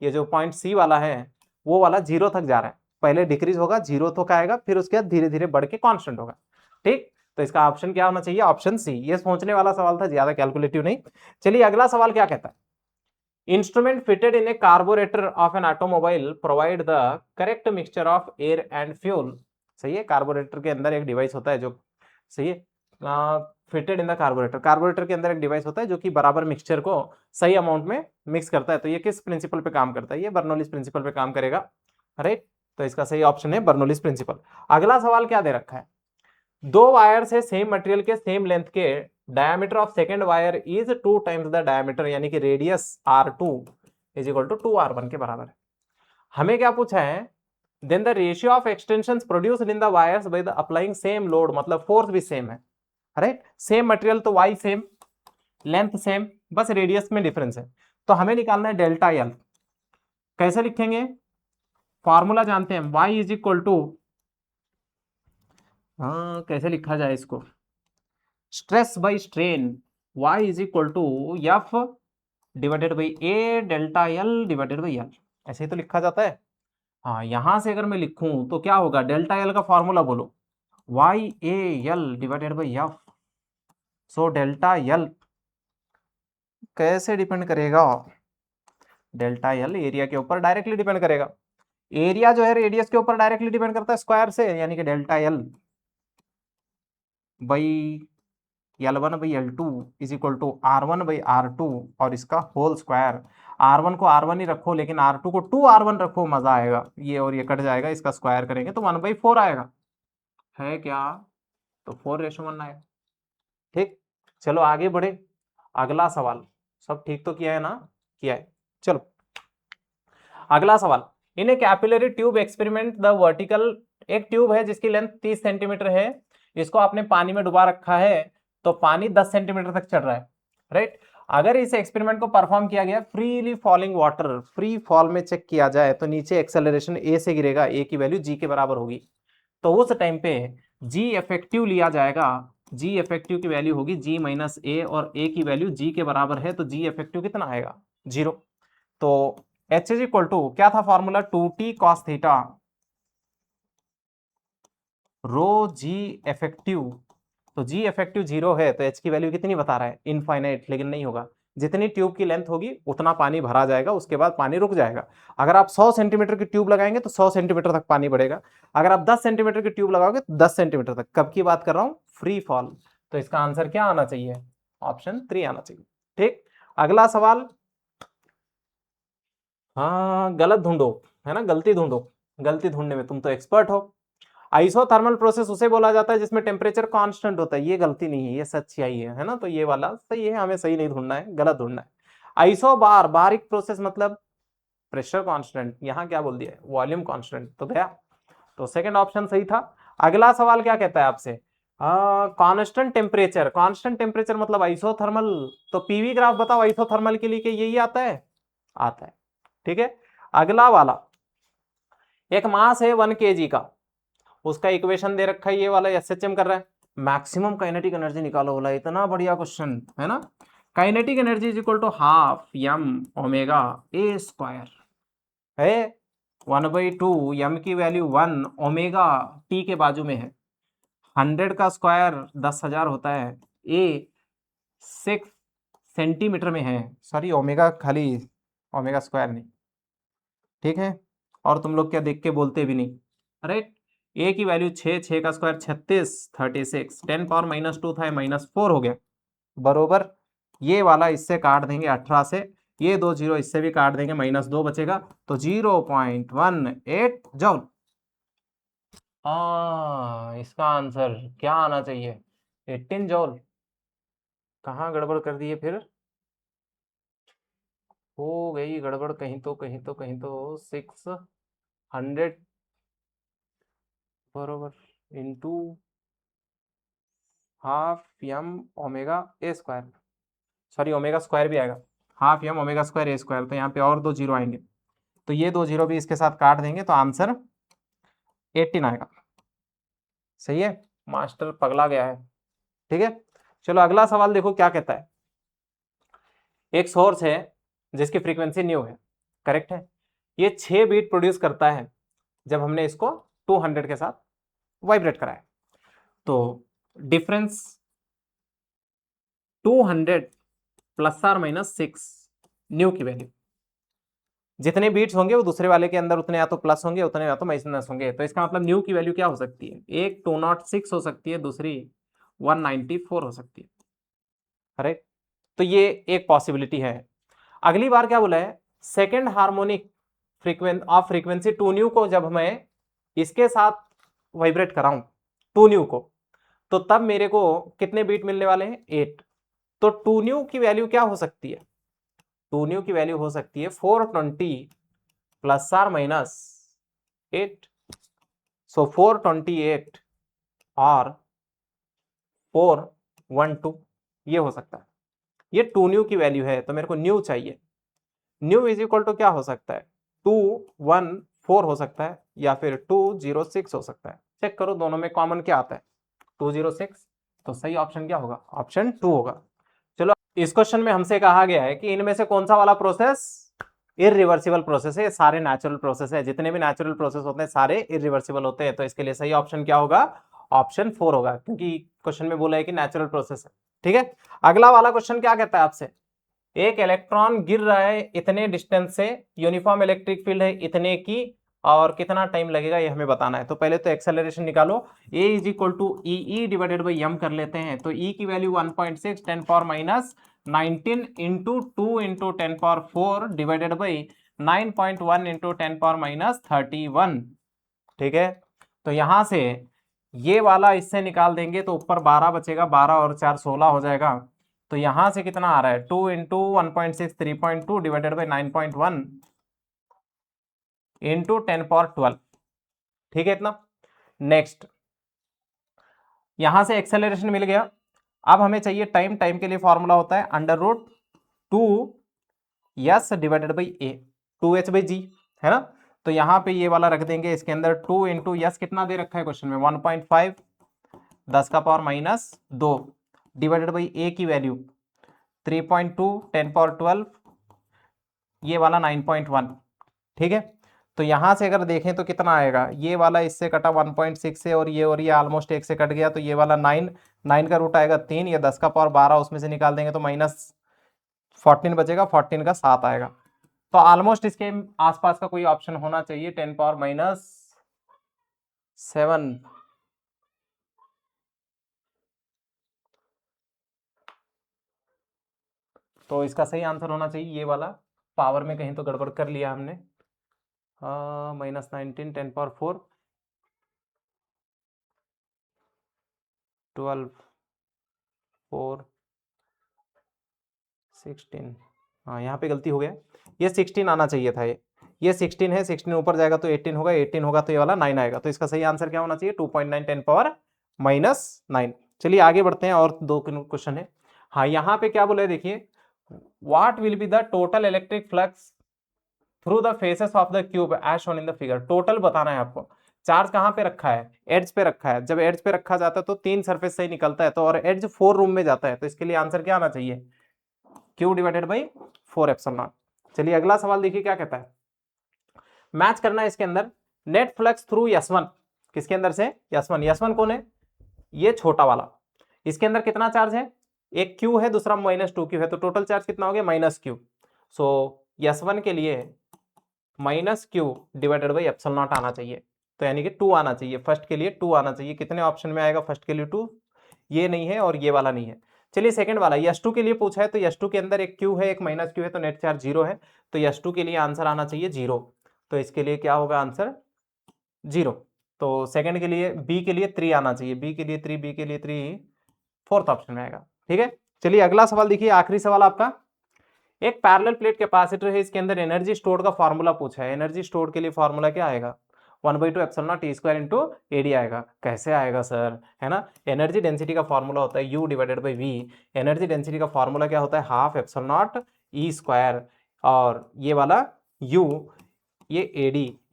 ये जो पॉइंट सी वाला है वो वाला 0 तक जा रहा है। पहले डिक्रीज होगा, 0 तक आएगा, फिर उसके बाद धीरे धीरे बढ़ के कांस्टेंट होगा। ठीक, तो इसका ऑप्शन क्या होना चाहिए, ऑप्शन सी। ये सोचने वाला सवाल था, ज्यादा कैलकुलेटिव नहीं। चलिए अगला सवाल क्या कहता है, instrument fitted in A carburettor of an automobile provide the correct mixture of air and fuel. सही है, कार्बोरेटर के अंदर एक डिवाइस होता है जो, सही है, fitted in the carburettor, carburettor के अंदर एक डिवाइस होता है जो कि बराबर मिक्सचर को सही अमाउंट में मिक्स करता है। तो ये किस प्रिंसिपल पे काम करता है, ये बर्नौलीज प्रिंसिपल पे काम करेगा। राइट, तो इसका सही ऑप्शन है बर्नौलीज प्रिंसिपल। अगला सवाल क्या दे रखा है, दो वायर से सेम मटेरियल के सेम लेंथ के diameter of second wire is 2 times the diameter, यानी कि radius R2 is equal to 2R1 के बराबर है। हमें क्या पूछा है, then the ratio of extensions produced in the wires by the applying same load, मतलब फोर्स भी सेम है। राइट, सेम मटेरियल तो वाई सेम, लेंथ सेम, बस रेडियस में डिफरेंस है। तो हमें निकालना है डेल्टा एल। कैसे लिखेंगे, फॉर्मूला जानते हैं, y इज इक्वल टू, हाँ कैसे लिखा जाए इसको, stress by strain, y is equal to F divided by A delta L divided by L, ऐसे ही तो लिखा जाता है। हाँ, यहां से अगर मैं लिखूं तो क्या होगा, डेल्टा एल का फॉर्मूला बोलो, Y A L divided by F. So delta L कैसे डिपेंड करेगा, डेल्टा एल एरिया के ऊपर डायरेक्टली डिपेंड करेगा। एरिया जो है रेडियस के ऊपर डायरेक्टली डिपेंड करता है स्क्वायर से, यानी कि delta L by L1/L2 is equal to R1/R2 और इसका होल स्क्वायर। R1 को R1 ही रखो, लेकिन R2 को 2R1 रखो, मजा आएगा। ये और ये कट जाएगा, इसका स्क्वायर करेंगे तो 1/4 आएगा, है क्या, तो 4:1 आएगा। ठीक, चलो आगे बढ़े, अगला सवाल। सब ठीक तो किया है ना, किया है। चलो अगला सवाल, in a capillary tube experiment the vertical, एक ट्यूब है जिसकी लेंथ 30 सेंटीमीटर है, इसको आपने पानी में डुबा रखा है तो पानी 10 सेंटीमीटर तक चढ़ रहा है, राइट। अगर इस एक्सपेरिमेंट को परफॉर्म किया गया freely falling water, free fall में चेक किया जाए तो नीचे एक्सेलरेशन ए से गिरेगा, ए की वैल्यू जी के बराबर होगी, तो उस टाइम पे जी इफेक्टिव लिया जाएगा, जी इफेक्टिव की वैल्यू होगी जी माइनस ए, और ए की वैल्यू जी के बराबर है तो जी इफेक्टिव कितना आएगा, 0। तो एच इज इक्वल टू क्या था formula, 2t cos theta rho जी इफेक्टिव, तो जी इफेक्टिव 0 है तो एच की वैल्यू कितनी बता रहा है, इनफाइनाइट, लेकिन नहीं होगा, जितनी ट्यूब की लेंथ होगी उतना पानी भरा जाएगा, उसके बाद पानी रुक जाएगा। अगर आप 100 सेंटीमीटर की ट्यूब लगाएंगे तो 100 सेंटीमीटर तक पानी बढ़ेगा, अगर आप 10 सेंटीमीटर की ट्यूब लगाओगे तो 10 सेंटीमीटर तक। कब की बात कर रहा हूं, फ्री फॉल। तो इसका आंसर क्या आना चाहिए, ऑप्शन 3 आना चाहिए। ठीक, अगला सवाल, हाँ गलत ढूंढो, है ना, गलती ढूंढो, गलती ढूंढने में तुम तो एक्सपर्ट हो। आइसोथर्मल प्रोसेस उसे बोला जाता है जिसमें टेम्परेचर कांस्टेंट होता है, ये गलती नहीं है, ये सच्चाई है ना, तो ये वाला सही है, हमें सही नहीं ढूंढना है, गलत ढूंढना है। आइसोबार, बारिक प्रोसेस मतलब प्रेशर कांस्टेंट, यहां क्या बोल दिया, वॉल्यूम कांस्टेंट, तो गया, तो सेकंड ऑप्शन सही था। अगला सवाल क्या कहता है आपसे, कांस्टेंट टेम्परेचर, कांस्टेंट टेम्परेचर मतलब आइसोथर्मल, तो पीवी ग्राफ बताओ आइसोथर्मल के लिए कि यही आता है, आता है, ठीक है। अगला वाला, एक मास है 1 kg का, उसका इक्वेशन दे रखा है, ये वाला एसएचएम कर रहा है, मैक्सिमम काइनेटिक एनर्जी निकालो बोला, इतना बढ़िया क्वेश्चन है ना। Kinetic energy is equal to half M omega A square है, 1/2 एम की वैल्यू 1, ओमेगा टी के बाजू में है, 100 का स्क्वायर 10,000 होता है, ए 6 सेंटीमीटर में है, सॉरी ओमेगा खाली, ओमेगा स्क्वायर नहीं, ठीक है। और तुम लोग क्या देख के बोलते भी नहीं, राइट। ए की वैल्यू 6, 6 का स्क्वायर 36, 36, 10 पावर -2 था, -4 हो गया, बरोबर। ये वाला इससे काट देंगे 18 से, ये 2 जीरो इससे भी काट देंगे, -2 बचेगा, तो 0.18 जूल। इसका आंसर क्या आना चाहिए, 18 जूल। कहाँ गड़बड़ कर दिए फिर, हो गई गड़बड़ कहीं तो, कहीं तो, कहीं तो, 600 बरोबर into half M omega A square, sorry omega square भी आएगा, half M omega square A square, तो यहाँ पे और 2 जीरो आएंगे, तो ये 2 जीरो भी इसके साथ काट देंगे तो आंसर 18 आएगा, सही है। मास्टर पगला गया है, ठीक है। चलो अगला सवाल देखो क्या कहता है, एक सोर्स है जिसकी फ्रीक्वेंसी न्यू है, करेक्ट है, ये 6 बीट प्रोड्यूस करता है जब हमने इसको 200 के साथ वाइब्रेट कराया, तो डिफरेंस 200 +or -6 न्यू की वैल्यू, जितने बीट्स होंगे वो दूसरे वाले के अंदर उतने या तो प्लस होंगे, उतने या तो माइनस होंगे, तो इसका मतलब न्यू की वैल्यू क्या हो सकती है, एक 206 हो सकती है, दूसरी 194 हो सकती है, राइट। तो ये एक पॉसिबिलिटी है। अगली बार क्या बोला है, सेकेंड हार्मोनिक फ्रीक्वेंसी 2 न्यू को जब मैं इसके साथ वाइब्रेट कराऊं 2 न्यू को, तो तब मेरे को कितने बीट मिलने वाले हैं, 8। तो 2 न्यू की वैल्यू क्या हो सकती है, 2 न्यू की वैल्यू हो सकती है 420 +or -8, सो 428 और 412, ये हो सकता है, ये 2 न्यू की वैल्यू है, तो मेरे को न्यू चाहिए, न्यू इज इक्वल टू क्या हो सकता है, 214 हो सकता है या फिर 206 हो सकता है, चेक करो दोनों में कॉमन क्या आता है, 206, तो सही ऑप्शन क्या होगा, ऑप्शन 2 होगा। चलो इस क्वेश्चन में हमसे कहा गया है कि इनमें से कौन सा वाला प्रोसेस इरिवर्सिबल प्रोसेस है, सारे नेचुरल प्रोसेस है, जितने भी नेचुरल प्रोसेस होते हैं सारे इरिवर्सिबल होते हैं, तो इसके लिए सही ऑप्शन क्या होगा, ऑप्शन 4 होगा, क्योंकि क्वेश्चन में बोला है कि नेचुरल प्रोसेस है, ठीक है। अगला वाला क्वेश्चन क्या कहता है आपसे, एक इलेक्ट्रॉन गिर रहा है इतने डिस्टेंस से, यूनिफॉर्म इलेक्ट्रिक फील्ड है इतने की, और कितना टाइम लगेगा ये हमें बताना है। तो पहले तो एक्सेलरेशन निकालो, a is equal to E divided by M कर लेते हैं, तो e की वैल्यू 1.6 10 power -19 into 2 into 10 power 4 divided by 9.1 into 10 power -31, ठीक है। तो यहां से ये वाला इससे निकाल देंगे तो ऊपर 12 बचेगा, 12 और 4 16 हो जाएगा, तो यहां से कितना आ रहा है, 2 इंटू 1.6 3.2 डिवाइडेड बाई 9.1, इंटू 10^12, ठीक है इतना। नेक्स्ट यहां से एक्सेलरेशन मिल गया। अब हमें चाहिए टाइम। टाइम के लिए फॉर्मूला होता है √2s divided by A, 2h/g, है ना। तो यहां पे ये वाला रख देंगे इसके अंदर, 2 इंटू यस कितना दे रखा है क्वेश्चन में, 1.5 10^-2 डिवाइडेड बाई ए की वैल्यू 3.2 10^12, ये वाला 9.1, ठीक है। तो यहां से अगर देखें तो कितना आएगा, ये वाला इससे कटा 1.6 से, और ये ऑलमोस्ट 1 से कट गया, तो ये वाला 9, 9 का रूट आएगा 3, या 10^12 उसमें से निकाल देंगे तो -14 बचेगा, 14 का 7 आएगा। तो ऑलमोस्ट इसके आसपास का कोई ऑप्शन होना चाहिए, 10^-7। तो इसका सही आंसर होना चाहिए ये वाला। पावर में कहीं तो गड़बड़ कर लिया हमने। -19 10^4 12 4 16, हाँ यहाँ पे गलती हो गया, ये 16 आना चाहिए था। ये 16 है, 16 ऊपर जाएगा तो 18 होगा, 18 होगा तो ये वाला 9 आएगा। तो इसका सही आंसर क्या होना चाहिए, 2.9 10^-9। चलिए आगे बढ़ते हैं, और 2 क्वेश्चन है। हाँ यहाँ पे क्या बोला है देखिए, what will be the total electric flux through the faces of the cube as shown in the figure. Total बताना है आपको। चार्ज कहाँ पे रखा है, एड्ज पे रखा है। जब एड्ज पे रखा जाता है तो 3 सरफेस से ही निकलता है, तो और एड्ज 4 रूम में जाता है, तो इसके लिए आंसर क्या आना चाहिए, Q डिवाइडेड बाई 4ε0। चलिए अगला सवाल देखिए क्या कहता है, मैच करना है इसके अंदर नेट फ्लक्स थ्रू S1, किसके अंदर से, S1 कौन है, ये छोटा वाला। इसके अंदर कितना चार्ज है, एक Q है, दूसरा -2Q है, तो टोटल चार्ज कितना हो गया, -Q। सो S1 के लिए -Q डिवाइडेड बाई ε0 आना चाहिए, तो यानी कि 2 आना चाहिए। फर्स्ट के लिए 2 आना चाहिए। कितने ऑप्शन में आएगा, फर्स्ट के लिए 2, ये नहीं है और ये वाला नहीं है। चलिए सेकंड वाला S2 के लिए पूछा है, तो S2 के अंदर एक Q है, एक -Q है, तो नेट चार्ज 0 है, तो S2 के लिए आंसर आना चाहिए 0। तो इसके लिए क्या होगा आंसर 0। तो सेकंड के लिए B के लिए 3 आना चाहिए, B के लिए 3, B के लिए 3 फोर्थ ऑप्शन में आएगा, ठीक है। चलिए अगला सवाल देखिए, आखिरी सवाल आपका। एक पैरेलल प्लेट कैपेसिटर है, इसके अंदर एनर्जी स्टोर का फॉर्मूला पूछा है। एनर्जी स्टोर के लिए फॉर्मूला क्या आएगा, 1/2ε0 T² × AD आएगा। कैसे आएगा सर, है ना। एनर्जी डेंसिटी का फॉर्मूला होता है U divided by V। Energy density का फॉर्मूला क्या होता है, 12ε0 E², और ये वाला U, ये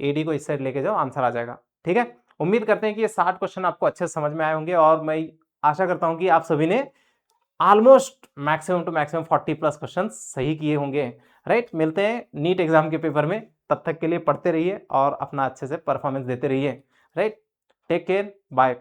AD को इस साइड लेके जाओ, आंसर आ जाएगा, ठीक है। उम्मीद करते हैं कि ये 60 क्वेश्चन आपको अच्छे से समझ में आए होंगे, और मैं आशा करता हूं कि आप सभी ने almost maximum to maximum 40+ question सही किए होंगे, राइट। मिलते हैं नीट एग्जाम के पेपर में, तब तक के लिए पढ़ते रहिए और अपना अच्छे से परफॉर्मेंस देते रहिए, राइट। Take care, bye.